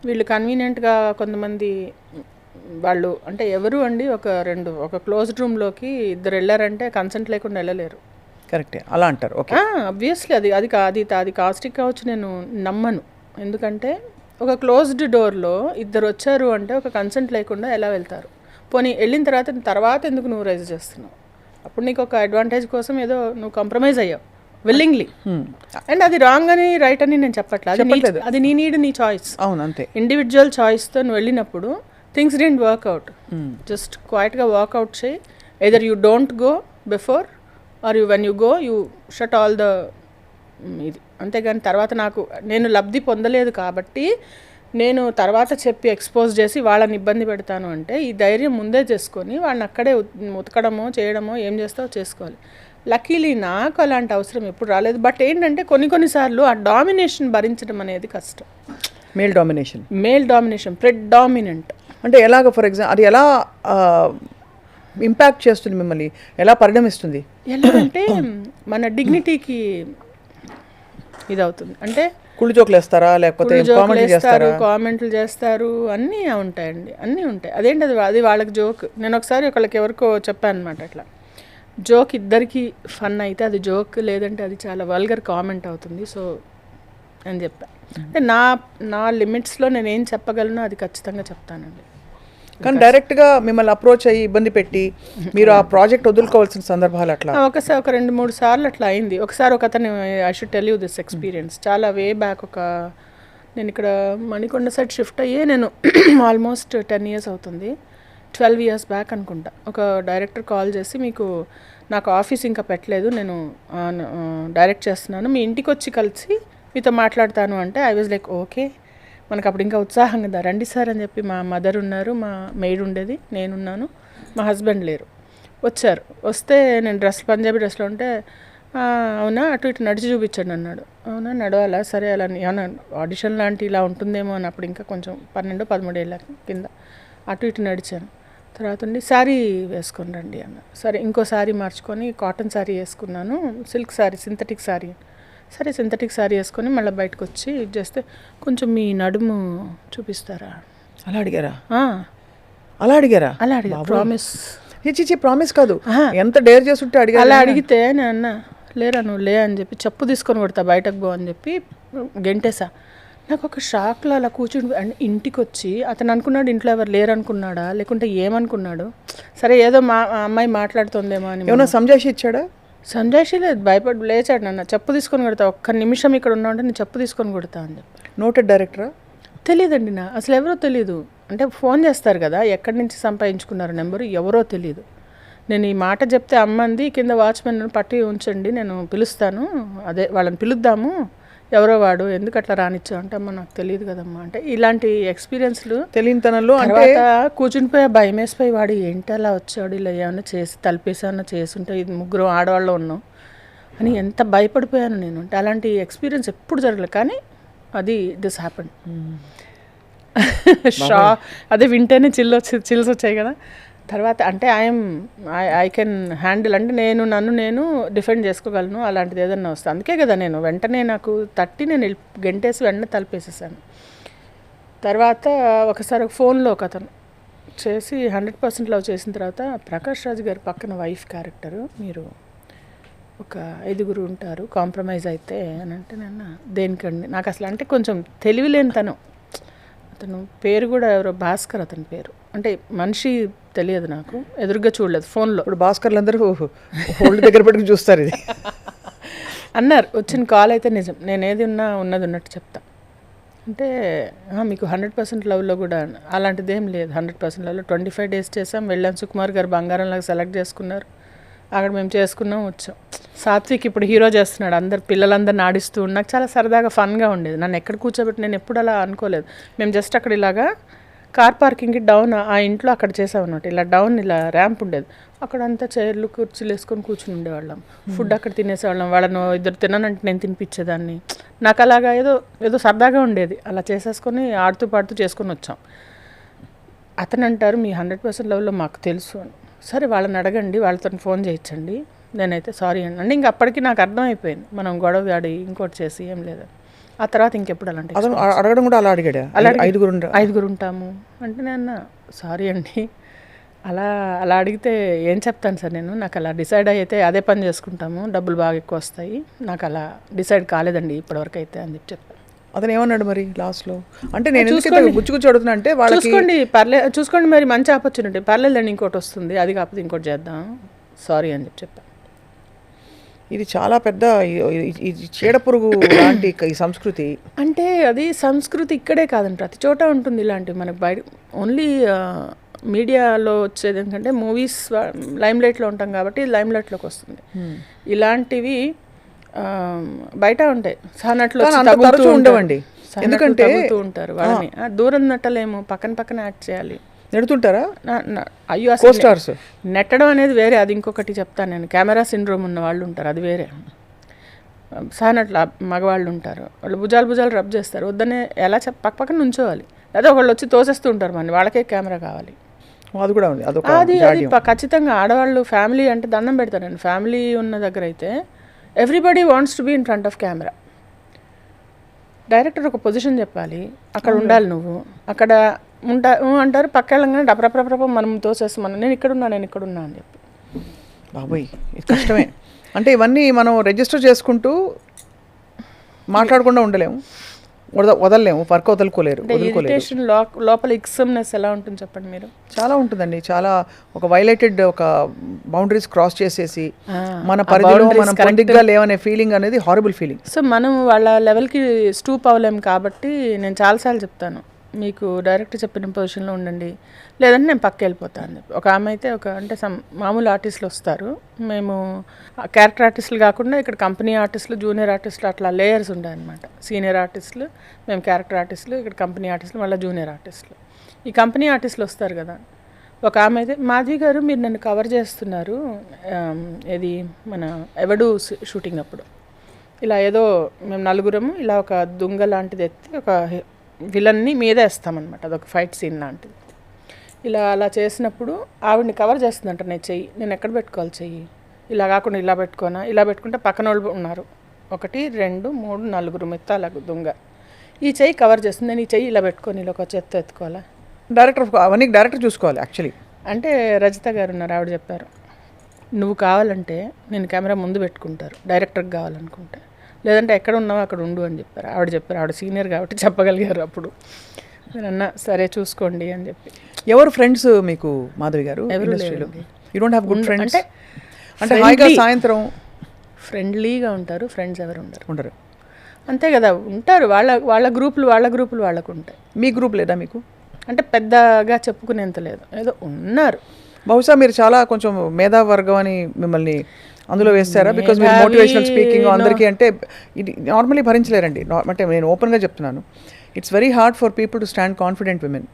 వీళ్ళు కన్వీనియంట్గా కొంతమంది వాళ్ళు అంటే ఎవరు అండి ఒక క్లోజ్డ్ రూమ్లోకి 2 వెళ్ళారంటే కన్సెంట్ లేకుండా వెళ్ళలేరు. కరెక్టే, అలా అంటారు. ఓకే, అబ్వియస్లీ అది కాస్టింగ్ కావచ్చు నేను నమ్మను. ఎందుకంటే ఒక క్లోజ్డ్ డోర్లో 2 వచ్చారు అంటే ఒక కన్సెంట్ లేకుండా ఎలా వెళ్తారు? పోనీ వెళ్ళిన తర్వాత ఎందుకు నువ్వు రైజ్ చేస్తున్నావు? అప్పుడు నీకు ఒక అడ్వాంటేజ్ కోసం ఏదో నువ్వు కాంప్రమైజ్ అయ్యావు విల్లింగ్లీ. అండ్ అది రాంగ్ అని రైట్ అని నేను చెప్పట్లేదు, అది నీ నీడ్, నీ చాయిస్. అవును, అంతే. ఇండివిజువల్ చాయిస్తో నువ్వు వెళ్ళినప్పుడు థింగ్స్ డెంట్ వర్క్అవుట్. జస్ట్ క్వైట్గా వర్క్అవుట్ చేయి. Either you don't go before or when you go you shut all the ఇది. అంతేగాని తర్వాత నేను లబ్ధి పొందలేదు కాబట్టి నేను తర్వాత చెప్పి ఎక్స్పోజ్ చేసి వాళ్ళని ఇబ్బంది పెడతాను అంటే ఈ ధైర్యం ముందే చేసుకొని వాళ్ళని అక్కడే ఉతకడమో చేయడమో ఏం చేస్తావో చేసుకోవాలి. లక్కీలీ నాకు అలాంటి అవసరం ఎప్పుడు రాలేదు. బట్ ఏంటంటే కొన్నిసార్లు ఆ డామినేషన్ భరించడం అనేది కష్టం. మేల్ డామినేషన్ ప్రెడామినెంట్ అంటే ఎలాగ? ఫర్ ఎగ్జాంపుల్ అది ఎలా ఇంపాక్ట్ చేస్తుంది మిమ్మల్ని, ఎలా పరిణమిస్తుంది? ఎలా అంటే మన డిగ్నిటీకి ఇదవుతుంది. అంటే కుళ్ళు జోకులు వేస్తారా, లేకపోతే కామెంట్లు చేస్తారు, అన్నీ ఉంటాయండి, అన్నీ ఉంటాయి. అదేంటి అది వాళ్ళకి జోక్. నేను ఒకసారి ఎవరికో చెప్పాను అనమాట, అట్లా జోక్ ఇద్దరికి ఫన్ అయితే అది జోక్, లేదంటే అది చాలా వల్గర్ కామెంట్ అవుతుంది. సో అని చెప్పాను. అంటే నా లిమిట్స్లో నేను ఏం చెప్పగలను అది ఖచ్చితంగా చెప్తానండి. కానీ డైరెక్ట్గా మిమ్మల్ని అప్రోచ్ అయ్యి ఇబ్బంది పెట్టి మీరు ఆ ప్రాజెక్ట్ వదులుకోవాల్సిన సందర్భాలు అట్లా ఒకసారి 2-3 సార్లు అట్లా అయింది. ఒకసారి అతను I should tell you this experience. చాలా వే బ్యాక్ నేను ఇక్కడ మణికొండ సైడ్ షిఫ్ట్ అయ్యే నేను ఆల్మోస్ట్ 10 years అవుతుంది. 12 years బ్యాక్ అనుకుంటా. ఒక డైరెక్టర్ కాల్ చేసి, నాకు ఆఫీస్ ఇంకా పెట్టలేదు, నేను డైరెక్ట్ చేస్తున్నాను, మీ ఇంటికి వచ్చి కలిసి మీతో మాట్లాడతాను అంటే ఐ వాజ్ లైక్ ఓకే. మనకు అప్పుడు ఇంకా ఉత్సాహంగా రండి సార్ అని చెప్పి మా మదర్ ఉన్నారు, మా మెయిడ్ ఉండేది, నేనున్నాను, మా హస్బెండ్ లేరు. వస్తే నేను పంజాబీ డ్రెస్లో ఉంటే అవునా అటు ఇటు నడిచి చూపించండి అన్నాడు. అవునా నడవాలా, సరే అలా ఏమన్నా ఆడిషన్ లాంటి ఇలా ఉంటుందేమో అని అప్పుడు ఇంకా కొంచెం 12-13 ఏళ్ళ కింద అటు ఇటు నడిచాను. తర్వాత శారీ వేసుకొని రండి అన్న. సరే ఇంకో శారీ మార్చుకొని కాటన్ శారీ వేసుకున్నాను, సిల్క్ శారీ, సింథటిక్ శారీ. సరే సింథటిక్ శారీ వేసుకొని మళ్ళీ బయటకు వచ్చి ఇది చేస్తే కొంచెం మీ నడుము చూపిస్తారా అలా అడిగారా? అలా అడిగారు. ప్రామిస్ కాదు, ఎంత డేర్ చేస్తుంటే అడిగారు. అలా అడిగితే నేను అన్న లేరా నువ్వు లే అని చెప్పి చెప్పు తీసుకొని కొడతా బయటకు పో అని చెప్పి గెంటేసా. నాకు ఒక షాక్లో అలా కూర్చుని ఇంటికి వచ్చి అతను అనుకున్నాడు ఇంట్లో ఎవరు లేరు అనుకున్నాడా లేకుంటే ఏమనుకున్నాడు. సరే ఏదో మా అమ్మాయి మాట్లాడుతుందేమో అని ఏమన్నా సంజాయిషి ఇచ్చాడా? సంజాయిషి లేదు, భయపడి లేచాడు. నన్ను చెప్పు తీసుకొని కొడతా, ఒక్క నిమిషం ఇక్కడ ఉన్నావు అంటే నేను చెప్పు తీసుకొని కొడతా అని చెప్పి. నోటెడ్ డైరెక్టరా? తెలియదండి, అసలు ఎవరో తెలియదు. అంటే ఫోన్ చేస్తారు కదా, ఎక్కడి నుంచి సంపాదించుకున్నారు నెంబరు ఎవరో తెలియదు. నేను ఈ మాట చెప్తే అమ్మంది కింద వాచ్మెన్ పట్టి ఉంచండి నేను పిలుస్తాను, అదే వాళ్ళని పిలుద్దాము, ఎవరో వాడు ఎందుకు అట్లా రానిచ్చావు అంటే అమ్మ నాకు తెలియదు కదమ్మా అంటే. ఇలాంటి ఎక్స్పీరియన్స్లు తెలియతనంలో అంటే కూర్చునిపోయి భయం వేసిపోయి వాడు ఏంటి అలా వచ్చాడు, ఇలా ఏమైనా చేసి తలిపేసి ఏమన్నా చేసుంటే ఇది 3 ఆడవాళ్ళు ఉన్నాం అని ఎంత భయపడిపోయాను నేను. అంటే అలాంటి ఎక్స్పీరియన్స్ ఎప్పుడు జరగలేదు, కానీ అది దిస్ హ్యాపెన్. అదే వింటేనే చిల్స్ వచ్చాయి కదా. తర్వాత అంటే ఐ కెన్ హ్యాండిల్, అంటే నన్ను డిఫెండ్ చేసుకోగలను, అలాంటిది ఏదన్నా వస్తే. అందుకే కదా నేను వెంటనే నాకు తట్టి నేను గెంటేసి వెంటనే తలిపేసేసాను. తర్వాత ఒకసారి ఫోన్లో ఒక అతను చేసి 100% లవ్ చేసిన తర్వాత, ప్రకాష్ రాజ్ గారి పక్కన వైఫ్ క్యారెక్టరు, మీరు ఒక 5 ఉంటారు, కాంప్రమైజ్ అయితే అని అంటే, నేను దేనికండి, నాకు అసలు అంటే కొంచెం తెలివిలేని అతను పేరు కూడా ఎవరో భాస్కర్ అతని పేరు, అంటే మనిషి తెలియదు నాకు, ఎదురుగా చూడలేదు ఫోన్లో. ఇప్పుడు భాస్కర్లు అందరూ హోల్డ్ దగ్గర పెట్టుకుని చూస్తారు ఇది అన్నారు. వచ్చిన కాల్ అయితే నిజం, నేను ఏది ఉన్నది ఉన్నట్టు చెప్తా. అంటే మీకు 100% లవ్లో కూడా అలాంటిది ఏం లేదు. 100% లవ్లో 25 days చేసాం, వెళ్ళాం, సుకుమార్ గారు బంగారంలాగా సెలెక్ట్ చేసుకున్నారు, అక్కడ మేము చేసుకున్నాం, వచ్చాం. సాత్విక్ ఇప్పుడు హీరో చేస్తున్నాడు, పిల్లలందరిని ఆడిస్తూ నాకు చాలా సరదాగా ఫన్గా ఉండేది. నన్ను ఎక్కడ కూర్చోబెట్టి నేను ఎప్పుడు అలా అనుకోలేదు. మేము జస్ట్ అక్కడ ఇలాగా కార్ పార్కింగ్కి డౌన్ ఆ ఇంట్లో అక్కడ చేసామన్నమాట, ఇలా డౌన్ ఇలా ర్యాంప్ ఉండేది, అక్కడ అంతా చైర్లు కుర్చీలు వేసుకొని కూర్చుని ఉండేవాళ్ళం, ఫుడ్ అక్కడ తినేసేవాళ్ళం, వాళ్ళను 2 తిన్నానంటే నేను తినిపించేదాన్ని. నాకు అలాగా ఏదో సరదాగా ఉండేది, అలా చేసేసుకొని ఆడుతూ పాడుతూ చేసుకొని వచ్చాం. అతను అంటారు, మీ 100% లవ్లో మాకు తెలుసు అని. సరే వాళ్ళని అడగండి, వాళ్ళతో ఫోన్ చేయించండి. నేనైతే సారీ అండి, ఇంక అప్పటికి నాకు అర్థమైపోయింది మనం గొడవ ఆడి ఇంకోటి చేసి ఏం లేదు. ఆ తర్వాత ఇంకెప్పుడు అలాంటి అడగడం కూడా అలా అడిగాడు, 5 ఉంటాము అంటే, నేను సారీ అండి, అలా అడిగితే ఏం చెప్తాను సార్, నాకు అలా డిసైడ్ అయితే అదే పని చేసుకుంటాము, డబ్బులు బాగా ఎక్కువ వస్తాయి, నాకు అలా డిసైడ్ కాలేదండి ఇప్పటివరకు అయితే అని చెప్పాను. అతను ఏమన్నాడు మరి లాస్ట్లో? అంటే నేను గుచ్చుగుచ్చు అడుగుతున్నా అంటే, చూసుకోండి మరి మంచి ఆపర్చునిటీ, పర్లేదండి ఇంకోటి వస్తుంది, అది కాకపోతే ఇంకోటి చేద్దాం, సారీ అని చెప్పాను. ఇది చాలా పెద్ద చీడపురుగు లాంటి ఈ సంస్కృతి. అంటే అది సంస్కృతి ఇక్కడే కాదండి, ప్రతి చోట ఉంటుంది ఇలాంటివి. మనకు బయట ఓన్లీ మీడియాలో వచ్చేది ఏంటంటే, మూవీస్ లైమ్లైట్లో ఉంటాం కాబట్టి లైమ్లైట్లోకి వస్తుంది. ఇలాంటివి బయట ఉంటాయి, సహనట్లో ఉండవండి, ఎందుకంటే ఉంటారు వాళ్ళని దూరం నట్టలేము, పక్కన యాక్ట్ చేయాలి. నెడుతుంటారా? అయ్యో అసలు నెట్టడం అనేది వేరే, అది ఇంకొకటి చెప్తాను నేను. కెమెరా సిండ్రోమ్ ఉన్న వాళ్ళు ఉంటారు, అది వేరే. సహనట్ల మగవాళ్ళు ఉంటారు, వాళ్ళు భుజాలు రబ్ చేస్తారు, వద్దనే ఎలా పక్కన నుంచోవాలి, అదే ఒకళ్ళు వచ్చి తోసేస్తూ ఉంటారు మన, వాళ్ళకే కెమెరా కావాలి. అది కూడా ఉంది, అది ఖచ్చితంగా. ఆడవాళ్ళు ఫ్యామిలీ అంటే దండం పెడతారు. నేను ఫ్యామిలీ ఉన్న దగ్గర అయితే everybody wants to be in front of camera. Director ఒక పొజిషన్ చెప్పాలి, అక్కడ ఉండాలి, నువ్వు అక్కడ అంటారు, పక్క వెళ్ళగానే డప్రప్రప్రప మనం తోసేస్తాం, నేను ఇక్కడున్నా అని చెప్పి. బాబోయ్ ఇది కష్టమే. అంటే ఇవన్నీ మనం రిజిస్టర్ చేసుకుంటూ మాట్లాడకుండా ఉండలేము, వదలలేము, వర్క్ వదులుకోలేరు. లోపల ఇక్సమ్నెస్ ఎలా ఉంటుంది చెప్పండి మీరు? చాలా ఉంటుందండి, చాలా ఒక వైలేటెడ్ ఒక బౌండరీస్ క్రాస్ చేసేసి మన పరిధిలో మనం పొందిగ్గా లేవనే ఫీలింగ్ అనేది హారబుల్ ఫీలింగ్. సో మనం వాళ్ళ లెవెల్కి స్టూప్ అవ్వలేము కాబట్టి నేను చాలాసార్లు చెప్తాను, మీకు డైరెక్టర్ చెప్పిన పొజిషన్లో ఉండండి, లేదంటే నేను పక్క వెళ్ళిపోతాను అని చెప్పి. ఒక ఆమె అయితే అంటే మామూలు ఆర్టిస్టులు వస్తారు, మేము క్యారెక్టర్ ఆర్టిస్టులు కాకుండా ఇక్కడ కంపెనీ ఆర్టిస్టులు, జూనియర్ ఆర్టిస్టులు, అట్లా లేయర్స్ ఉంటాయి అన్నమాట. సీనియర్ ఆర్టిస్టులు, మేము క్యారెక్టర్ ఆర్టిస్టులు, ఇక్కడ కంపెనీ ఆర్టిస్టులు, మళ్ళీ జూనియర్ ఆర్టిస్టులు. ఈ కంపెనీ ఆర్టిస్టులు వస్తారు కదా, ఒక ఆమె అయితే, మాధవి గారు మీరు నన్ను కవర్ చేస్తున్నారు, ఇది మన ఎవడు షూటింగ్ అప్పుడు, ఇలా ఏదో మేము 4 ఇలా ఒక దుంగ లాంటిది ఎత్తి ఒక విలన్ని మీద వేస్తామన్నమాట, అదొక ఫైట్ సీన్ లాంటిది. అలా చేసినప్పుడు ఆవిడని కవర్ చేస్తుందంట, నేను ఎక్కడ పెట్టుకోవాలి చెయ్యి, ఇలా కాకుండా ఇలా పెట్టుకోనా, ఇలా పెట్టుకుంటే పక్కన వాళ్ళు ఉన్నారు, 1 2 3 4 మిగతా అలా దొంగ, ఈ చెయ్యి కవర్ చేస్తుంది, నేను ఈ చెయ్యి ఇలా పెట్టుకొని ఇలా ఒక చెత్త ఎత్తుకోవాలా, అవన్నీ డైరెక్టర్ చూసుకోవాలి యాక్చువల్లీ. అంటే రజిత గారు ఉన్నారు, ఆవిడ చెప్పారు, నువ్వు కావాలంటే నేను కెమెరా ముందు పెట్టుకుంటారు డైరెక్టర్కి కావాలనుకుంటే, లేదంటే ఎక్కడ ఉన్నావో అక్కడ ఉండు అని చెప్పారు. ఆవిడ సీనియర్ కాబట్టి చెప్పగలిగారు. అప్పుడు నేను అన్నా సరే చూసుకోండి అని చెప్పి. ఎవరు ఫ్రెండ్స్ మీకు మాధవి గారు? ఎవరు లేరు. You don't have good friends? అంటే హాయిగా సాయంత్రం ఫ్రెండ్లీగా ఉంటారు, ఫ్రెండ్స్ ఎవరు ఉండరు. అంతే కదా, ఉంటారు వాళ్ళ గ్రూపులు వాళ్ళకు ఉంటాయి. మీ గ్రూప్ లేదా మీకు? అంటే పెద్దగా చెప్పుకునేంత లేదు, ఏదో ఉన్నారు. బహుశా మీరు చాలా కొంచెం మేధావర్గం అని మిమ్మల్ని అందులో వేస్తారా? బికాజ్ మీరు మోటివేషనల్ స్పీకింగ్ అందరికీ అంటే ఇది నార్మలీ భరించలేరండి. అంటే నేను ఓపెన్గా చెప్తున్నాను, it's very hard for people to stand confident women.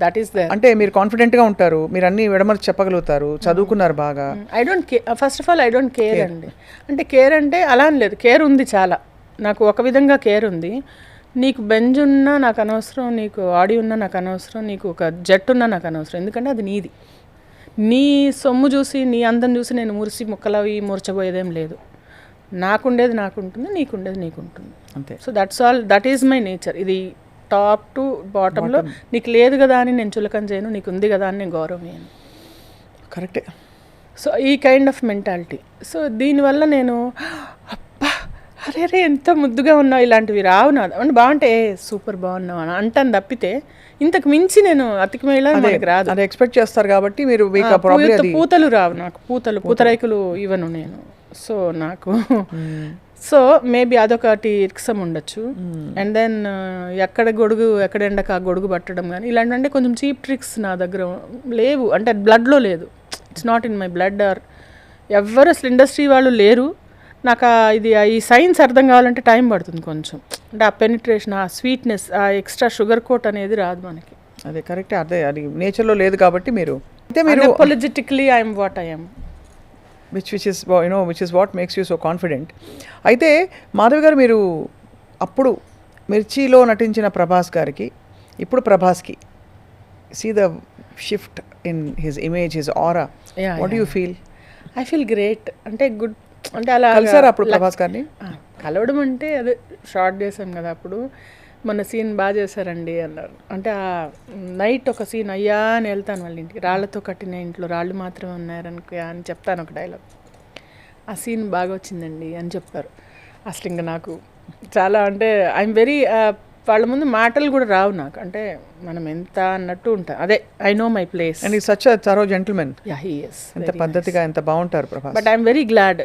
That is there. అంటే మీరు కాన్ఫిడెంట్గా ఉంటారు, మీరు అన్ని విడమర్చి చెప్పగలుగుతారు, చదువుకున్నారు బాగా. I don't care, first of all I don't care అండి. అంటే కేర్ అంటే అలా అని లేదు, కేర్ ఉంది చాలా, నాకు ఒక విధంగా కేర్ ఉంది. నీకు బెంజ్ ఉన్నా నాకు అనవసరం, నీకు ఆడి ఉన్నా నాకు అనవసరం, నీకు ఒక జట్టు ఉన్నా నాకు అనవసరం, ఎందుకంటే అది నీది. నీ సొమ్ము చూసి నీ అందం చూసి నేను మురిసి ముక్కలవి మూర్చబోయేదేం లేదు. నాకుండేది నాకుంటుంది, నీకుండేది నీకుంటుంది. అంతే. So that's all, that is my nature. ఇది టాప్ టు బాటంలో నీకు లేదు కదా అని నేను చులకన చేయను, నీకు ఉంది కదా అని నేను గౌరవం చేయను. కరెక్టే. సో ఈ కైండ్ ఆఫ్ మెంటాలిటీ. సో దీనివల్ల నేను అబ్బా అరే రే ఎంత ముద్దుగా ఉన్నావు ఇలాంటివి రావు నా అంటే బాగుంటే సూపర్ బాగున్నావు అని అంటాను తప్పితే ఇంతకు మించి నేను అతికిమేళ మనకి రాదు. అది ఎక్స్పెక్ట్ చేస్తారు కాబట్టి మీరు పూతలు రావు నాకు, పూతరేకులు ఇవ్వను నేను. సో నాకు సో మేబీ అదొకటి ఇరిక్సం ఉండొచ్చు. అండ్ దెన్ ఎక్కడ గొడుగు ఎక్కడ ఎండక ఆ గొడుగు పట్టడం కానీ ఇలాంటి కొంచెం చీప్ ట్రిక్స్ నా దగ్గర లేవు. అంటే బ్లడ్లో లేదు, it's not in my blood. Or ఎవరు అసలు ఇండస్ట్రీ వాళ్ళు లేరు. నాకు ఇది ఈ సైన్స్ అర్థం కావాలంటే టైం పడుతుంది కొంచెం. అంటే ఆ పెనిట్రేషన్, ఆ స్వీట్నెస్, ఆ ఎక్స్ట్రా షుగర్ కోట్ అనేది రాదు మనకి. అదే కరెక్టే. అదే అది నేచర్లో లేదు కాబట్టి మీరు అయితే మీరు politically I'm what I'm, which is what makes you so confident. అయితే మాధవి గారు, మీరు అప్పుడు మిర్చిలో నటించిన ప్రభాస్ గారికి ఇప్పుడు ప్రభాస్కి see the shift in his image, his aura, what do you feel? I feel great. అంటే గుడ్, అంటే అలా కలిసారా అప్పుడు ప్రభాస్ గారిని? కలవడం అంటే అదే షార్ట్ చేసాం కదా అప్పుడు, మన సీన్ బాగా చేశారండి అన్నారు. అంటే ఆ నైట్ ఒక సీన్ అయ్యా అని వెళ్తాను వాళ్ళ ఇంటికి, రాళ్లతో కట్టిన ఇంట్లో రాళ్ళు మాత్రమే ఉన్నారనుకో అని చెప్తాను ఒక డైలాగ్. ఆ సీన్ బాగా వచ్చిందండి అని చెప్పారు. అసలు ఇంకా నాకు చాలా అంటే ఐఎమ్ వెరీ, వాళ్ళ ముందు మాటలు కూడా రావు నాకు. అంటే మనం ఎంత అన్నట్టు ఉంటాం. అదే I know my place. And is such a thorough gentleman. Yeah, he is. ఎంత పద్ధతిగా ఎంత బాగుంటారు Prabhas. But I'm very glad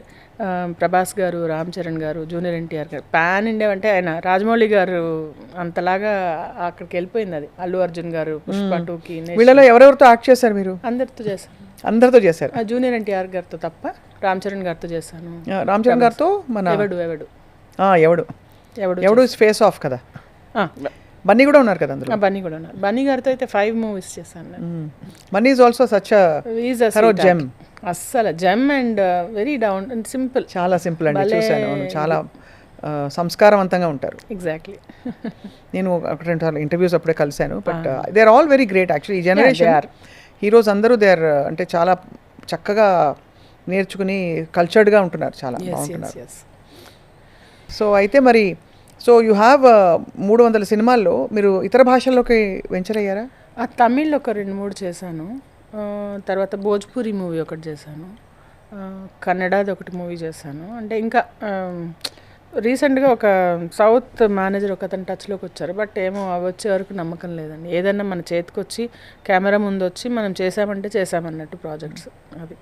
Prabhas garu, Ram Charan గారు, జూనియర్ ఎన్టీఆర్ గారు, పాన్ ఇండియా అంటే ఆయన రాజమౌళి గారు అంతలాగా అక్కడికి వెళ్ళిపోయింది అది. అల్లు అర్జున్ గారు పుష్ప 2కి. వీళ్ళలో ఎవరెవరితో యాక్ట్ చేశారు మీరు? అందరితో చేశాను. అందరితో చేశారు? జూనియర్ ఎన్టీఆర్ గారితో తప్ప రామ్ చరణ్ గారితో చేశాను. రామ్ చరణ్ గారితో మన ఎవడు ఫేస్ ఆఫ్ కదా, బన్నీ కూడా ఉన్నారు కదా అందులో. బన్నీ కూడా ఉన్నారు. బన్నీ గారితో అయితే 5 movies చేశాను. Bunny is also such a gem. అస్సలు gem and very down and simple. చాలా సింపుల్ అండి, చూశాను. చాలా సంస్కారవంతంగా ఉంటారు. ఎగ్జాక్ట్లీ. నేను ఒక 2 సార్లు ఇంటర్వ్యూస్ అప్పుడే కలిశాను. But they are all very great actually. ఈ జనరేషన్ హీరోస్ అందరూ దే ఆర్ అంటే చాలా చక్కగా నేర్చుకుని కల్చర్డ్గా ఉంటున్నారు, చాలా బాగుంటున్నారు. సో అయితే మరి యూ హ్యావ్ 300 సినిమాల్లో మీరు ఇతర భాషల్లోకి వెంచర్ అయ్యారా? తమిళ్లో ఒక 2-3 చేశాను. తర్వాత భోజ్పూరి మూవీ ఒకటి చేశాను. కన్నడది ఒకటి మూవీ చేశాను. అంటే ఇంకా రీసెంట్గా ఒక సౌత్ మేనేజర్ ఒక అతను టచ్లోకి వచ్చారు. బట్ ఏమో అవి వచ్చే వరకు నమ్మకం లేదండి. ఏదన్నా మన చేతికి వచ్చి కెమెరా ముందు వచ్చి మనం చేసామంటే చేసామన్నట్టు ప్రాజెక్ట్స్. అది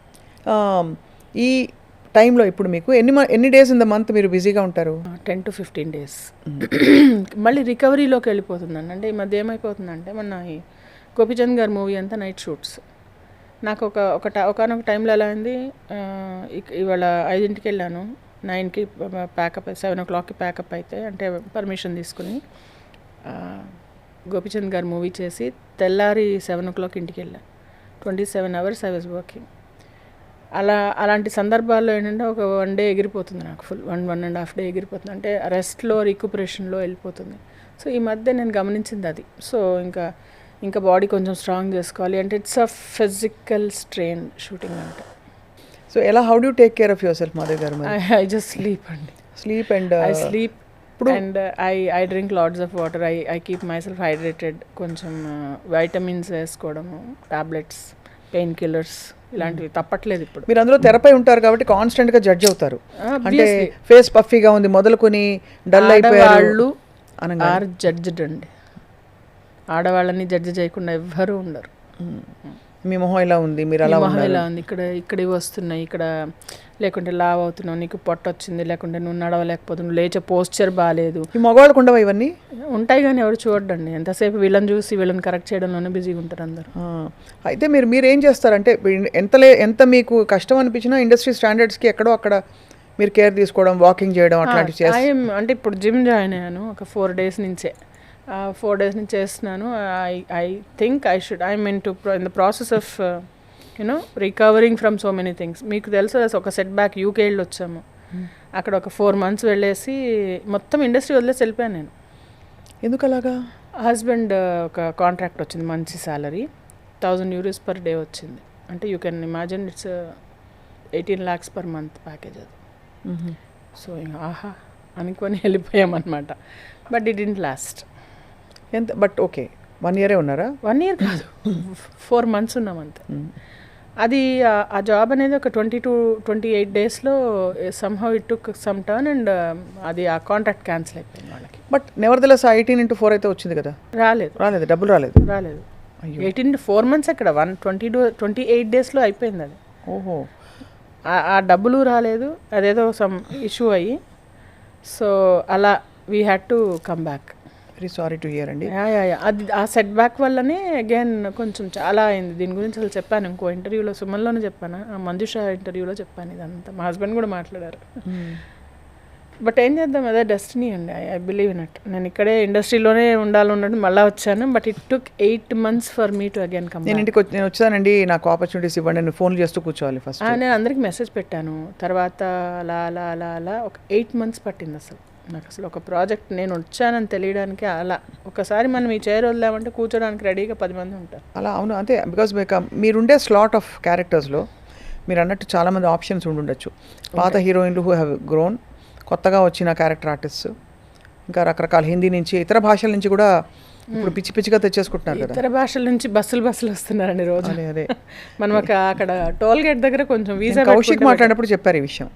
ఈ టైంలో ఇప్పుడు మీకు ఎన్ని డేస్ ఇన్ ద మంత్ మీరు బిజీగా ఉంటారు? 10 to 15 days. మళ్ళీ రికవరీలోకి వెళ్ళిపోతుందండి. అంటే ఈ మధ్య ఏమైపోతుందంటే మొన్న ఈ గోపిచంద్ గారి మూవీ అంతా నైట్ షూట్స్. నాకు ఒకనొక టైంలో ఎలా అయింది, ఇవాళ 5ంటికి వెళ్ళాను, 9కి ప్యాకప్, 7 o'clockకి ప్యాకప్ అయితే అంటే పర్మిషన్ తీసుకుని గోపిచంద్ గారు మూవీ చేసి తెల్లారి 7 o'clock ఇంటికి వెళ్ళాను. 27 hours ఐ వాజ్ వర్కింగ్. అలాంటి సందర్భాల్లో ఏంటంటే ఒక 1 day ఎగిరిపోతుంది నాకు, ఫుల్ 1.5 day ఎగిరిపోతుంది. అంటే రెస్ట్లో రిక్యుపరేషన్లో వెళ్ళిపోతుంది. సో ఈ మధ్య నేను గమనించింది అది. సో ఇంకా బాడీ కొంచెం స్ట్రాంగ్ చేసుకోవాలి అంటే it's a physical strain shooting అంటే. సో ఎలా, how do take care of your self Madhav గారు? ఐ జస్ట్ స్లీప్ అండి. Sleep and I sleep and I drink lots of water. I keep my self hydrated. కొంచెం vitamins వేసుకోవడము, tablets, pain killers ఇలాంటివి తప్పట్లేదు. ఇప్పుడు మీరు అందులో తెరపై ఉంటారు కాబట్టి కాన్స్టెంట్గా జడ్జ్ అవుతారు. అంటే ఫేస్ పఫీగా ఉంది మొదలుకొని డల్ అయిపోయారు ఆర్ జడ్జ్డ్ అండి. ఆడవాళ్ళని జడ్జి చేయకుండా ఎవ్వరూ ఉండరు. మీ మొహం ఇలా ఉంది, మీరు అలా మొహం ఇలా ఉంది, ఇక్కడ ఇవి వస్తున్నాయి, ఇక్కడ లేకుంటే లావ్ అవుతున్నావు, నీకు పొట్ట వచ్చింది, లేకుంటే నువ్వు నడవలేకపోతున్నావు, లేచే పోస్చర్ బాగాలేదు. ఈ మగవాళ్ళకు ఉండవు ఇవన్నీ? ఉంటాయి కానీ ఎవరు చూడండి. ఎంతసేపు వీళ్ళని చూసి వీళ్ళని కరెక్ట్ చేయడంలోనే బిజీగా ఉంటారు అందరు. అయితే మీరు ఏం చేస్తారంటే ఎంత మీకు కష్టం అనిపించినా ఇండస్ట్రీ స్టాండర్డ్స్కి ఎక్కడో అక్కడ మీరు కేర్ తీసుకోవడం, వాకింగ్ చేయడం అట్లాంటివి చేస్తాం. అంటే ఇప్పుడు జిమ్ జాయిన్ అయ్యాను ఒక 4 days నుంచే. 4 days నుంచి చేస్తున్నాను. I think I'm in the process of recovering from so many things. మీకు తెలుసు ఒక సెట్ బ్యాక్ యూకే వెళ్ళి వచ్చాము. అక్కడ ఒక 4 months వెళ్ళేసి మొత్తం ఇండస్ట్రీ వదిలేసి వెళ్ళిపోయాను నేను. ఎందుకు అలాగా? హస్బెండ్ ఒక కాంట్రాక్ట్ వచ్చింది, మంచి సాలరీ, 1000 euros per day వచ్చింది. అంటే you can imagine it's 18 lakhs per month package అది. సో ఇంకా ఆహా అనుకొని వెళ్ళిపోయామన్నమాట. But it didn't last. ఎంత బట్ ఓకే 1 year ఉన్నారా? 1 year కాదు, 4 months ఉన్నాం అంతే. అది ఆ జాబ్ అనేది ఒక 22-28 daysలో somehow it took some turn and అది ఆ కాంట్రాక్ట్ క్యాన్సిల్ అయిపోయింది వాళ్ళకి. బట్ నెవర్దెలెస్ 18x4 అయితే వచ్చింది కదా? రాలేదు, డబ్బులు రాలేదు. 18 to 4 months ఎక్కడ 28 daysలో అయిపోయింది అది. ఓహో. ఆ డబ్బులు రాలేదు, అదేదో సమ్ ఇష్యూ అయ్యి, సో అలా we had to come back. Very sorry to hear అండి. అది ఆ సెట్ బ్యాక్ వల్లనే అగైన్ కొంచెం చాలా అయింది. దీని గురించి అసలు చెప్పాను ఇంకో ఇంటర్వ్యూలో, సుమన్లోనే చెప్పాను, ఆ మంజుష ఇంటర్వ్యూలో చెప్పాను ఇదంతా. మా హస్బెండ్ కూడా మాట్లాడారు. బట్ ఏం చేద్దాం, అదే డెస్టినీ అండి. I believe in it. నేను ఇక్కడే ఇండస్ట్రీలోనే ఉండాలన్నట్టు మళ్ళీ వచ్చాను. But it took 8 months for me to again come. నేను ఇంటికి వచ్చానండి, నాకు ఆపర్చునిటీస్ ఇవ్వండి, నేను ఫోన్ చేస్తూ కూర్చోవాలి ఫస్ట్. నేను అందరికి మెసేజ్ పెట్టాను. తర్వాత అలా అలా అలా అలా ఒక 8 months పట్టింది అసలు నాకు. అసలు ఒక ప్రాజెక్ట్ నేను వచ్చానని తెలియడానికి అలా ఒకసారి మనం ఈ చైర్ వదిలామంటే కూర్చోడానికి రెడీగా 10 మంది ఉంటారు. అలా అవును అంతే. బికాజ్ మీరుండే స్లాట్ ఆఫ్ క్యారెక్టర్స్లో మీరు అన్నట్టు చాలామంది ఆప్షన్స్ ఉండుండొచ్చు. పాత హీరోయిన్లు హూ హ్యావ్ గ్రోన్, కొత్తగా వచ్చిన క్యారెక్టర్ ఆర్టిస్ట్, ఇంకా రకరకాల హిందీ నుంచి ఇతర భాషల నుంచి కూడా ఇప్పుడు పిచ్చి పిచ్చిగా తెచ్చేసుకుంటున్నారు కదా. ఇతర భాషల నుంచి బస్సులు వస్తున్నారండి రోజు. అదే మనం అక్కడ టోల్ గేట్ దగ్గర కొంచెం వీసా కౌశిక్ మాట్లాడినప్పుడు చెప్పారు ఈ విషయం.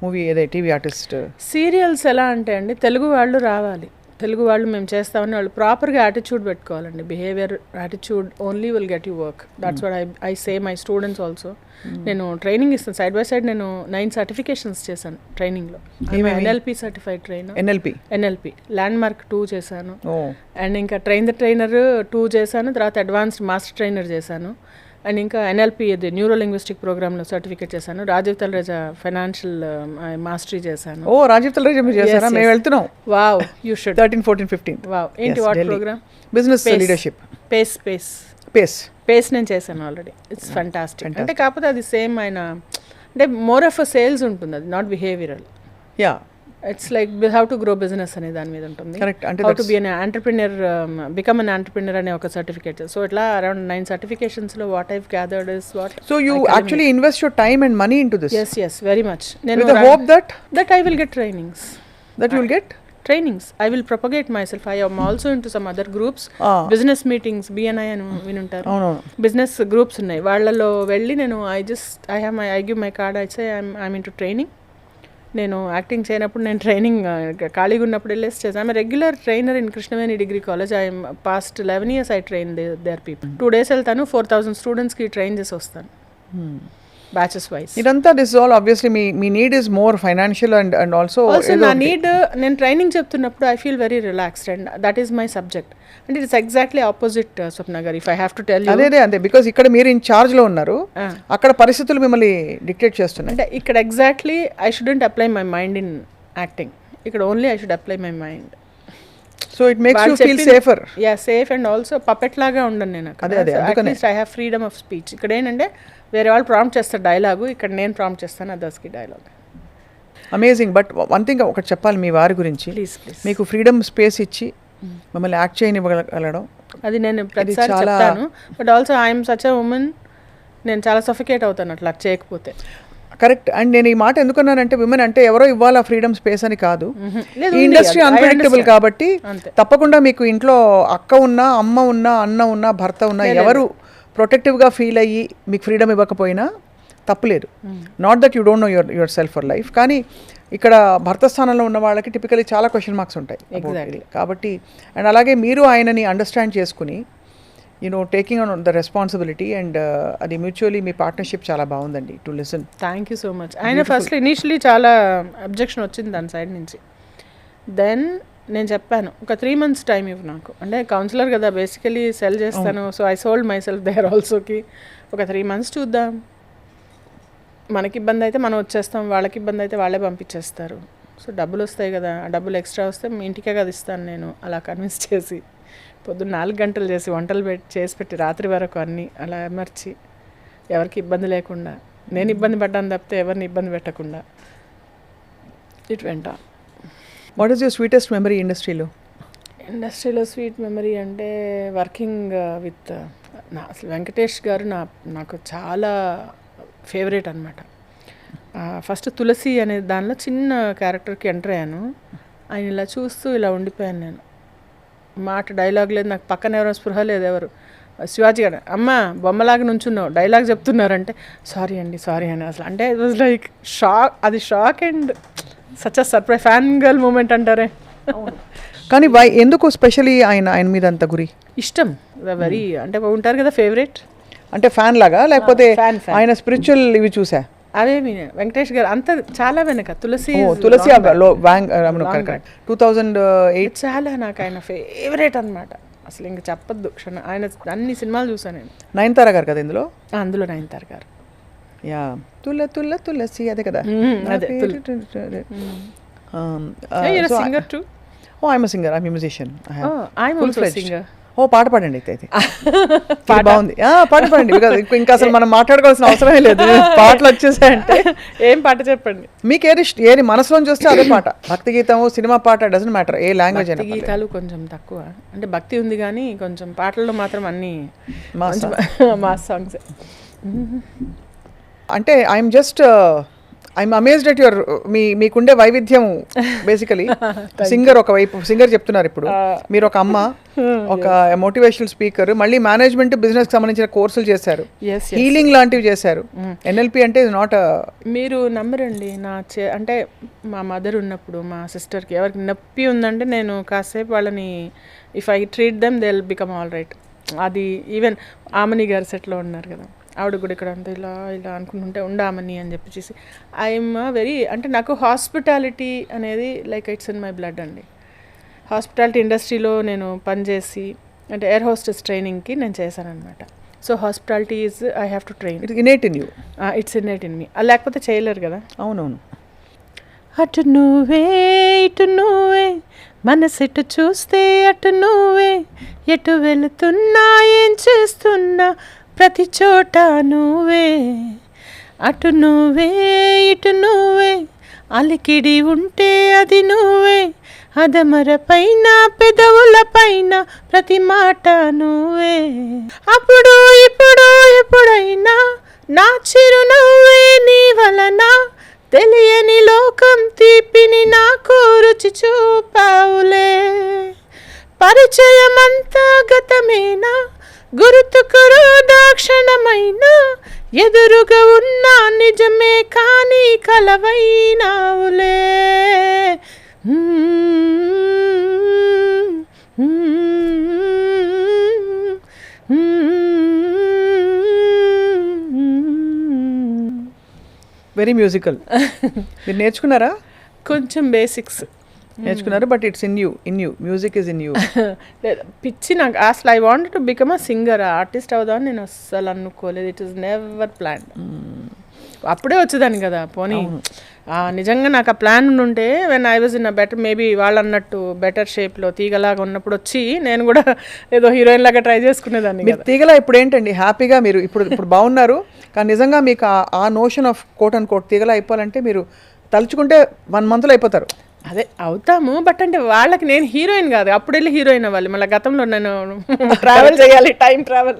మూవీ ఏదే టీవీ ఆర్టిస్ట్ సీరియల్స్ ఎలా అంటే అండి, తెలుగు వాళ్ళు రావాలి, తెలుగు వాళ్ళు మేము చేస్తామని వాళ్ళు ప్రాపర్గా యాటిట్యూడ్ పెట్టుకోవాలండి. Behaviour attitude only will get you work. That's what I say my students also. నేను ట్రైనింగ్ ఇస్తాను సైడ్ బై సైడ్. నేను 9 certifications చేశాను ట్రైనింగ్లో. NLP certified trainer. NLP land mark 2 చేశాను. అండ్ ఇంకా ట్రైన్ ద ట్రైనర్ 2 చేశాను. తర్వాత అడ్వాన్స్డ్ మాస్టర్ ట్రైనర్ చేశాను. అండ్ ఇంకా NLP ఇది న్యూరో లింగ్విస్టిక్ ప్రోగ్రామ్లో సర్టిఫికేట్ చేశాను. రాజీవ్ తలరేజా ఫైనాన్షియల్ మాస్టరీ చేశాను. ఓ రాజీవ్ తలరేజా మీరు చేశారా? మేము వెళ్తున్నాం. Wow, you should. 13, 14, 15. వావ్. ఏంటి what program? Business leadership. Pace నేను చేశాను ఆల్రెడీ. It's fantastic. అంటే కాకపోతే అది సేమ్ ఆయన అంటే మోర్ ఆఫ్ అ సేల్స్ ఉంటుంది, అది not behavioural. Yeah, it's like how to grow business అనే దాని మీద ఉంటుంది. కరెక్ట్. అంటే how to be an entrepreneur, become an entrepreneur అనే ఒక సర్టిఫికేట్. సో ఇట్లా అరౌండ్ 9 certificationsలో what I've gathered is what. So you actually invest your time and money into this. Yes, very much. నేను with the hope that I will get trainings. That you will get trainings. I will propagate myself. I am also into some other groups. Business meetings, BNI అని వినుంటారు. Business groups ఉన్నాయి, వాళ్ళలో వెళ్ళి నేను I give my card. I say I'm into training. నేను acting చేయనప్పుడు నేను training ఖాళీగా ఉన్నప్పుడు వెళ్ళేసి చేసాను. I'm regular trainer in Krishnaveni degree college. I'm past 11 years I train their people. 2 days వెళ్తాను, 4,000 స్టూడెంట్స్కి ట్రైన్ చేసి వస్తాను బ్యాచెస్ వైజ్. ఇదంతా this all obviously me need is more financial and also నా నీడ్. నేను ట్రైనింగ్ చెప్తున్నప్పుడు I feel very relaxed and that is my subject. అంటే it's exactly opposite స్వప్న గారు, if I have to tell you. అదే అంతే, because ఇక్కడ మీరు in charge లో ఉన్నారు, అక్కడ పరిస్థితులు మిమ్మల్ని డిక్టేట్ చేస్తున్నాయి. అంటే ఇక్కడ exactly I shouldn't apply my mind in acting. ఇక్కడ only I should apply my mind. So it makes you feel safer. Yeah, safe and also puppet లాగా ఉండను నేను అక్కడ. At least I have freedom of speech. ఇక్కడ ఏంటంటే వేరే వాళ్ళు prompt చేస్తారు డైలాగు, ఇక్కడ నేను ప్రాంప్ట్ చేస్తాను అదర్స్కి dialogue. Amazing. But one thing ఒకటి చెప్పాలి మీ వారి గురించి. ప్లీజ్. మీకు ఫ్రీడమ్ స్పేస్ ఇచ్చి మిమ్మల్ని యాక్ట్ చేయనివ్వగలడం, అది నేను ప్రతిసారి చెప్తాను. But also I'm such a women, నేను చాలా సఫికేట్ అవుతాను అట్లా చేయకపోతే. కరెక్ట్. అండ్ నేను ఈ మాట ఎందుకన్నానంటే, విమెన్ అంటే ఎవరో ఇవ్వాలా ఫ్రీడమ్ స్పేస్ అని కాదు. ఈ ఇండస్ట్రీ అన్ప్రెడిక్టబుల్ కాబట్టి తప్పకుండా మీకు ఇంట్లో అక్క ఉన్నా, అమ్మ ఉన్నా, అన్న ఉన్నా, భర్త ఉన్నా, ఎవరు ప్రొటెక్టివ్గా ఫీల్ అయ్యి మీకు ఫ్రీడమ్ ఇవ్వకపోయినా తప్పులేదు. Not that you don't know your self for life. కానీ ఇక్కడ భర్త స్థానంలో ఉన్న వాళ్ళకి టిపికలీ చాలా క్వశ్చన్ మార్క్స్ ఉంటాయి కాబట్టి. అండ్ అలాగే మీరు ఆయనని అండర్స్టాండ్ చేసుకుని taking on the responsibility and అది మ్యూచువల్లీ మీ పార్ట్నర్షిప్ చాలా బాగుందండి to listen. Thank you so much. ఆయన ఫస్ట్ ఇనీషియలీ చాలా అబ్జెక్షన్ వచ్చింది దాని సైడ్ నుంచి. దెన్ నేను చెప్పాను ఒక 3 months టైం ఇవ్వు నాకు, అంటే కౌన్సిలర్ కదా బేసికలీ సెల్ చేస్తాను. So I sold myself there ఆల్సోకి. ఒక 3 months చూద్దాం, మనకి ఇబ్బంది అయితే మనం వచ్చేస్తాం, వాళ్ళకి ఇబ్బంది అయితే వాళ్ళే పంపించేస్తారు. సో డబ్బులు వస్తాయి కదా, ఆ డబ్బులు ఎక్స్ట్రా వస్తే మీ ఇంటికే కదా ఇస్తాను నేను. అలా కన్విన్స్ చేసి పొద్దున్న 4 గంటలు చేసి వంటలు చేసి పెట్టి రాత్రి వరకు అన్నీ అలా అమర్చి ఎవరికి ఇబ్బంది లేకుండా, నేను ఇబ్బంది పడ్డాను తప్పితే ఎవరిని ఇబ్బంది పెట్టకుండా it went. What is your sweetest memory ఇండస్ట్రీలో? ఇండస్ట్రీలో స్వీట్ మెమరీ అంటే వర్కింగ్ విత్ అసలు వెంకటేష్ గారు నాకు చాలా ఫేవరెట్ అనమాట. ఫస్ట్ తులసి అనే దానిలో చిన్న క్యారెక్టర్కి ఎంటర్ అయ్యాను. ఆయన ఇలా చూస్తూ ఇలా ఉండిపోయాను నేను. మాట డైలాగ్ లేదు, నాకు పక్కన ఎవరో స్పృహ లేదు. ఎవరు శివాజీ గారు, అమ్మ బొమ్మలాగా నుంచున్నావు డైలాగ్ చెప్తున్నారంటే సారీ అండి అసలు అంటే ఇట్ వాజ్ లైక్ షాక్. అది shock and such a surprise fan girl moment అంటారే. కానీ ఎందుకు స్పెషలీ ఆయన మీద అంత గురి ఇష్టం వెరీ అంటే ఉంటారు కదా ఫేవరెట్ అంటే ఫ్యాన్ లాగా లేకపోతే fan. ఆయన స్పిరిచువల్ ఇవి చూసా అవేమి వెంకటేష్ గారు అంత చాలా వెనక తులసి 2008 చాలా నాకు ఆయన ఫేవరెట్ అనమాట. అసలు ఇంక చెప్పొద్దు క్షణం. ఆయన అన్ని సినిమాలు చూసాను నేను. నయనతార గారు కదా ఇందులో? అందులో నయనతార గారు. యా తులసి అదే కదా. అదే singer too. Oh I'm singer, I'm musician. Singer. ఓ పాట పాడండి అయితే. బాగుంది, పాట పాడండి. ఇంకా అసలు మనం మాట్లాడుకోవాల్సిన అవసరమే లేదు, పాటలు వచ్చేసాయంటే. ఏం పాట చెప్పండి మీకు? ఏది మనసులో చూస్తే అదే పాట. భక్తి గీతము, సినిమా పాట, డజంట్ మ్యాటర్ ఏ లాంగ్వేజ్ అయినా. గీతాలు కొంచెం తక్కువ, అంటే భక్తి ఉంది కానీ కొంచెం పాటల్లో మాత్రం అన్ని మాస్ సాంగ్స్. అంటే ఐఎమ్ అమేజ్డ్ అట్ యువర్ మీకుండే వైవిధ్యం. బేసికలీ సింగర్ ఒకవైపు సింగర్ చెప్తున్నారు, ఇప్పుడు మీరు ఒక అమ్మ, ఒక మోటివేషనల్ స్పీకర్, మళ్ళీ మేనేజ్మెంట్ బిజినెస్ కి సంబంధించిన కోర్సులు చేశారు, హీలింగ్ లాంటివి చేశారు. ఎన్ఎల్పి అంటే నాట్. మీరు నమ్మరండి, అంటే మా మదర్ ఉన్నప్పుడు మా సిస్టర్కి ఎవరికి నొప్పి ఉందంటే నేను కాసేపు వాళ్ళని if I treat them they will become all right. అది ఈవెన్ ఆమని గారు సెట్లో ఉన్నారు కదా, ఆవిడ కూడా ఇక్కడ అంతా ఇలా అనుకుంటుంటే ఉండామని అని చెప్పేసి ఐఎమ్ వెరీ అంటే నాకు హాస్పిటాలిటీ అనేది like it's in my blood అండి. హాస్పిటాలిటీ ఇండస్ట్రీలో నేను పనిచేసి అంటే ఎయిర్ హోస్టెస్ ట్రైనింగ్కి నేను చేశాను అనమాట. So hospitality is I have to train. It's innate in you. It's innate in me. లేకపోతే చేయలేరు కదా. అవునవును. అటు నువ్వే ఇటు నువ్వే మనసెటు చూస్తే అటు నువ్వే ఎటు వెళుతున్నా ఏం చేస్తున్నా ప్రతి చోట నువ్వే. అటు నువ్వే ఇటు నువ్వే అలికిడి ఉంటే అది నువ్వే. అదమర పైన పెదవుల పైన ప్రతి మాట నువ్వే. అప్పుడు ఇప్పుడు ఎప్పుడైనా నా చిరునవ్వే నీ వలన తెలియని లోకం తీపిని నాకు రుచి చూపావులే. పరిచయమంతా గతమేనా గుర్తుకు దాక్షణమైన ఎదురుగా ఉన్నా నిజమే కానీ కలవైనావులే. Very musical. మీరు నేర్చుకున్నారా? కొంచెం బేసిక్స్ నేర్చుకున్నారు, but it's in you music is in you. పిచ్చి నాకు అసలు I wanted to become a singer, artist అవుదామని నేను అస్సలు అనుకోలేదు. It is never plan. అప్పుడే వచ్చేదాన్ని కదా. పోనీ నిజంగా నాకు ఆ ప్లాన్ ఉంటే when I was in a better maybe వాళ్ళు అన్నట్టు బెటర్ షేప్లో తీగలాగా ఉన్నప్పుడు వచ్చి నేను కూడా ఏదో హీరోయిన్ లాగా ట్రై చేసుకునేదాన్ని. మీరు తీగలా ఇప్పుడు ఏంటండి హ్యాపీగా మీరు ఇప్పుడు బాగున్నారు, కానీ నిజంగా మీకు ఆ notion of quote and quote తీగలా అయిపోవాలంటే మీరు తలుచుకుంటే 1 monthలో అయిపోతారు. అదే అవుతాము, బట్ అంటే వాళ్ళకి నేను హీరోయిన్ కాదు, అప్పుడు వెళ్ళి హీరోయిన్ అవ్వాలి. మళ్ళీ గతంలో నేను ట్రావెల్ చేయాలి, time travel.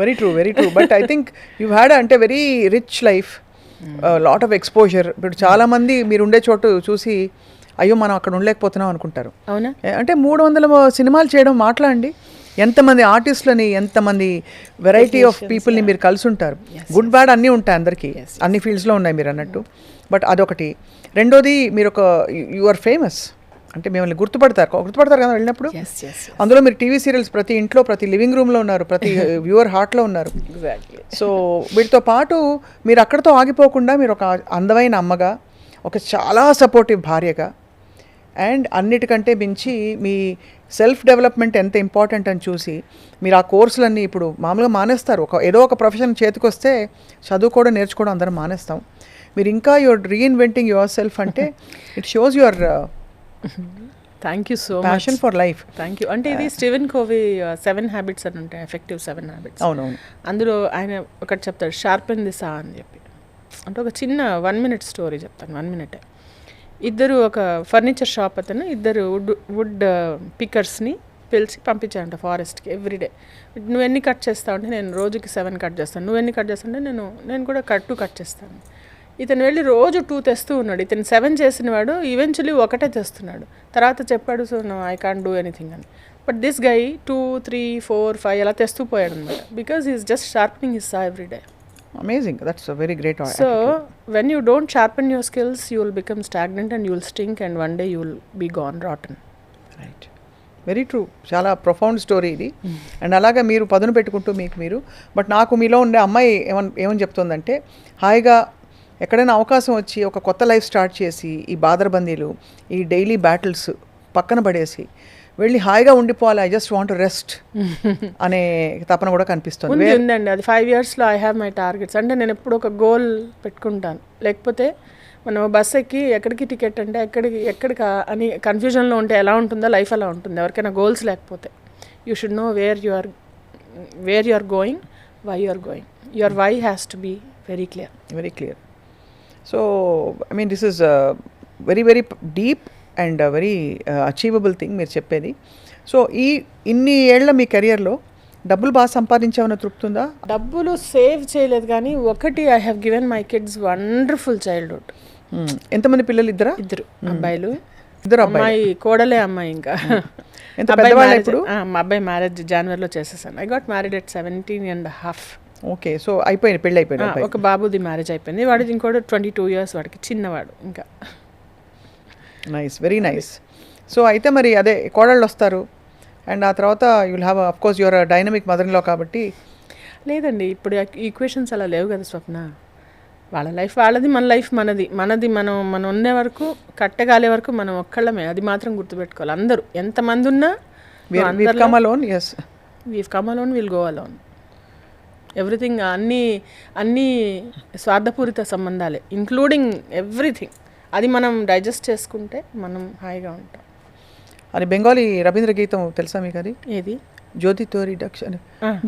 Very true, very true. But I think you had అంటే very rich life, lot of exposure. ఇప్పుడు చాలామంది మీరు ఉండే చోటు చూసి అయ్యో మనం అక్కడ ఉండలేకపోతున్నాం అనుకుంటారు. అవునా? అంటే 300 సినిమాలు చేయడం మాట్లాడండి, ఎంతమంది ఆర్టిస్టులని, ఎంతమంది వెరైటీ ఆఫ్ పీపుల్ని మీరు కలిసి ఉంటారు. గుడ్ బ్యాడ్ అన్నీ ఉంటాయి అందరికీ, అన్ని ఫీల్డ్స్లో ఉన్నాయి మీరు అన్నట్టు. బట్ అదొకటి. రెండోది మీరు యు ఆర్ ఫేమస్, అంటే మిమ్మల్ని గుర్తుపడతారు కదా వెళ్ళినప్పుడు. అందులో మీరు టీవీ సీరియల్స్ ప్రతి ఇంట్లో, ప్రతి లివింగ్ రూమ్లో ఉన్నారు, ప్రతి వ్యూవర్ హార్ట్లో ఉన్నారు. సో వీటితో పాటు మీరు అక్కడితో ఆగిపోకుండా మీరు ఒక అందమైన అమ్మగా, ఒక చాలా సపోర్టివ్ భార్యగా, అండ్ అన్నిటికంటే మించి మీ సెల్ఫ్ డెవలప్మెంట్ ఎంత ఇంపార్టెంట్ అని చూసి మీరు ఆ కోర్సులన్నీ ఇప్పుడు మామూలుగా మానేస్తారు. ఏదో ఒక ప్రొఫెషన్ చేతికొస్తే చదువుకోవడం నేర్చుకోవడం అందరం మానేస్తాం. మీరు ఇంకా యువర్ రీఇన్వెంటింగ్ యువర్ సెల్ఫ్ అంటే it shows your thank you so passion for life. Thank you. అంటే ఇది స్టీవెన్ కోవీ 7 హ్యాబిట్స్ అని ఉంటాయి, ఎఫెక్టివ్ 7 హ్యాబిట్స్. అవునవును. అందులో ఆయన ఒకటి చెప్తాడు, షార్పెన్ ది సా అని చెప్పి. అంటే ఒక చిన్న 1 minute స్టోరీ చెప్తాను, 1 minute. ఇద్దరు ఒక ఫర్నిచర్ షాప్ అతను ఇద్దరు వుడ్ పికర్స్ని పిలిచి పంపించానంట ఫారెస్ట్కి ఎవ్రీడే. నువ్వు ఎన్ని కట్ చేస్తావు అంటే నేను రోజుకి 7 కట్ చేస్తాను. నువ్వు ఎన్ని కట్ చేస్తావు అంటే నేను కూడా 2 కట్ చేస్తాను. ఇతను వెళ్ళి రోజు 2 తెస్తూ ఉన్నాడు. ఇతను 7 చేసిన వాడు ఈవెన్చువలీ ఒకటే తెస్తున్నాడు. తర్వాత చెప్పాడు, so no I can't do anything అని. బట్ దిస్ గై 2, 3, 4, 5 అలా తెస్తూ పోయాడు అనమాట. Because is just sharpening his saw everyday. Amazing, that's a very great. So when you don't sharpen your skills you will become stagnant and you will stink and one day you will be gone rotten. Right, very true. చాలా profound story ఇది. అండ్ అలాగే మీరు పదును పెట్టుకుంటూ మీరు but నాకు మీలో ఉండే అమ్మాయి ఏమని చెప్తుందంటే, హాయిగా ఎక్కడైనా అవకాశం వచ్చి ఒక కొత్త లైఫ్ స్టార్ట్ చేసి ఈ బాదరబందీలు, ఈ డైలీ బ్యాటిల్స్ పక్కన పడేసి వెళ్ళి హాయిగా ఉండిపోవాలి, ఐ జస్ట్ వాంట్ రెస్ట్ అనే తపన కూడా కనిపిస్తుంది. ఉందండి, అది 5 yearsలో ఐ హ్యావ్ మై టార్గెట్స్. అంటే నేను ఎప్పుడు ఒక గోల్ పెట్టుకుంటాను. లేకపోతే మనం బస్ ఎక్కి ఎక్కడికి టికెట్ అంటే ఎక్కడికి అని కన్ఫ్యూజన్లో ఉంటే ఎలా ఉంటుందో లైఫ్ అలా ఉంటుంది. ఎవరికైనా గోల్స్ లేకపోతే you should know where you are going, why you are going. Your why has to be very clear. So I mean this is very very deep and very achievable thing మీరు చెప్పేది. So ఇన్ని ఏళ్ల మీ కెరియర్లో డబ్బులు బాగా సంపాదించామన్న తృప్తి ఉందా? డబ్బులు సేవ్ చేయలేదు కానీ ఒకటి, I have given my kids wonderful childhood. ఎంతమంది పిల్లలు? ఇద్దరు అబ్బాయిలు. అమ్మాయి కోడలే అమ్మాయి. ఇంకా మా అబ్బాయి మ్యారేజ్ జనవరిలో చేసేసాను. I got married at 17.5. Okay, so అయిపోయింది, పెళ్ళి అయిపోయింది. ఒక బాబుది మ్యారేజ్ అయిపోయింది. వాడిది ఇంకోటి 22 years, వాడికి చిన్నవాడు ఇంకా. Nice, very nice. సో అయితే మరి అదే కోడళ్ళు వస్తారు అండ్ ఆ తర్వాత you will have of course your dynamic mother in law కాబట్టి. లేదండి, ఇప్పుడు ఈక్వేషన్స్ అలా లేవు కదా స్వప్న. వాళ్ళ లైఫ్ వాళ్ళది, మన లైఫ్ మనది. మనం ఉండే వరకు, కట్టగాలే వరకు మనం ఒక్కళ్ళమే. అది మాత్రం గుర్తుపెట్టుకోవాలి. అందరూ ఎంతమంది ఉన్నా we've come alone, yes. we've come alone, we'll go alone. Everything, అన్నీ స్వార్థపూరిత సంబంధాలే, ఇంక్లూడింగ్ ఎవ్రీథింగ్. అది మనం డైజెస్ట్ చేసుకుంటే మనం హాయిగా ఉంటాం. అది బెంగాలీ రవీంద్ర గీతం తెలుసా మీకు? అది ఏది? జ్యోతి తోరి డక్ష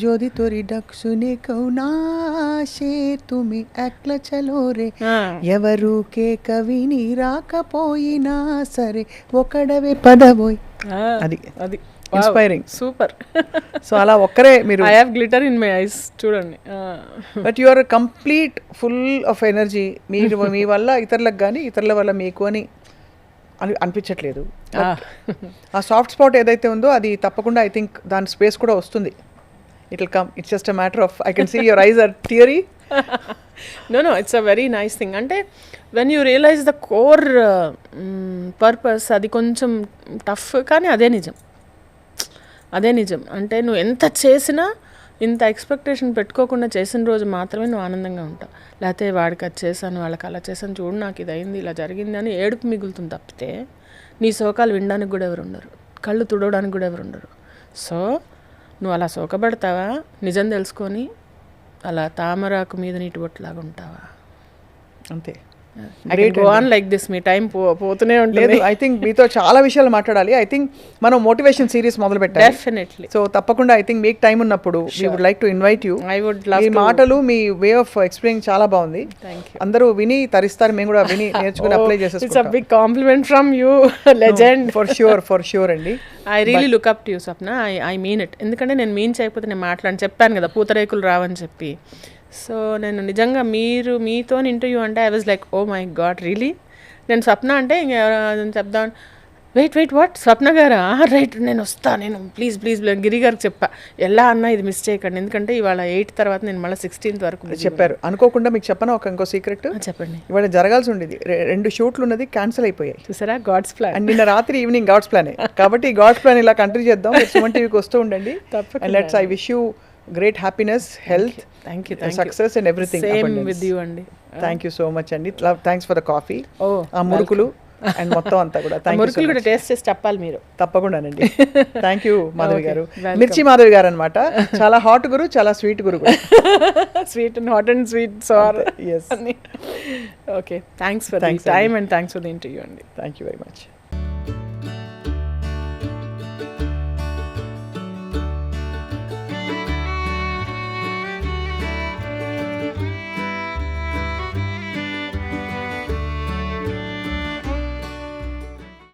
జ్యోతి తోరి డక్షునే కౌనాశే తుమి అక్ల చలో రే ఎవరుకే కవిని రాకపోయినా సరే ఒకడవే పదవోయ్. అది ఇన్స్పైరింగ్, సూపర్. సో అలా ఒక్కరే మీరు. I have glitter in my eyes, చూడండి. But you are complete full of energy. మీరు మీ వల్ల ఇతరులకు కానీ ఇతరుల వల్ల మీకు అని అనిపించట్లేదు. ఆ సాఫ్ట్ స్పాట్ ఏదైతే ఉందో అది తప్పకుండా ఐ థింక్ దాని స్పేస్ కూడా వస్తుంది. It will come. It's just a matter of, I can see your eyes are teary. No, it's a very nice thing. అంటే when you realise the core purpose, అది కొంచెం టఫ్ కానీ అదే నిజం. అంటే నువ్వు ఎంత చేసినా, ఇంత ఎక్స్పెక్టేషన్ పెట్టుకోకుండా చేసిన రోజు మాత్రమే నువ్వు ఆనందంగా ఉంటావు. లేకపోతే వాడికి అది చేశాను, వాళ్ళకి అలా చేశాను, చూడు నాకు ఇది అయింది, ఇలా జరిగింది అని ఏడుపు మిగులుతుంది తప్పితే నీ శోకాలు వినడానికి కూడా ఎవరు ఉండరు, కళ్ళు తుడవడానికి కూడా ఎవరు ఉండరు. సో నువ్వు అలా శోకపడతావా, నిజం తెలుసుకొని అలా తామరాకు మీద నీటి బొట్టులాగా ఉంటావా? అంతే. లైక్ దిస్, మీ టైం పోతూనే ఉంటుంది. ఐ థింక్ మీతో చాలా విషయాలు మాట్లాడాలి. ఐ థింక్ మనం మోటివేషన్ సిరీస్ మొదలు పెట్టాలి. డెఫినెట్లీ. సో తప్పకుండా ఐ థింక్ మీకు టైం ఉన్నప్పుడు we would like to invite you. I would love. మీ మాటలు, మీ వే ఆఫ్ ఎక్స్ప్లెయినింగ్ చాలా బాగుంది. అందరూ విని తరిస్తారు, మేము కూడా విని నేర్చుకుని అప్లై చేసేస్తాం. It's a big compliment from you, legend. For sure అండి. I really look up to you Swapna. I mean it. ఎందుకంటే నేను మీన్ చేయకపోతే నేను చెప్పాను కదా పూతరేకులు రావని చెప్పి. సో నేను నిజంగా మీతో ఇంటర్వ్యూ అంటే I was like, oh my God, really. నేను స్వప్న అంటే చెప్దాం, వెయిట్ వాట్, స్వప్న గారా, రైట్, నేను వస్తాను, ప్లీజ్ గిరి గారికి చెప్పా, ఎలా అన్నా ఇది మిస్ చేయకండి. ఎందుకంటే ఇవాళ 8 తర్వాత నేను మళ్ళీ 16th వరకు చెప్పారు. అనుకోకుండా మీకు చెప్పనా ఇంకో సీక్రెట్? చెప్పండి. ఇవాళ జరగాల్సి ఉండేది, 2 షూట్లు ఉన్నది, క్యాన్సిల్ అయిపోయాయి. చూసారా, గాడ్స్ ప్లాన్. అండ్ నిన్న రాత్రి ఈవినింగ్ గాడ్స్ ప్లానే. కాబట్టి ఈ గాడ్స్ ప్లాన్ ఇలా కంటిన్యూ చేద్దాం. సుమన్ టీవీకి వస్తూ ఉండండి. And let's, I wish you great happiness, health, thank you, success and everything. Same with you andi. Thank you so much andi. Thanks for the coffee. Murukulu and మొత్తం అంతా కూడా thank you. మురుకులు కూడా taste చేసి చెప్పాలి మీరు. తప్పకుండానండి. Thank you Madhavi గారు. మిర్చి మాధవి గారు అనమాట. చాలా హాట్ గురు, చాలా స్వీట్ గురు. Sweet and hot and sweet sir. Yes. Okay, thanks for the time and thanks for the interview అండి. Thank you very much.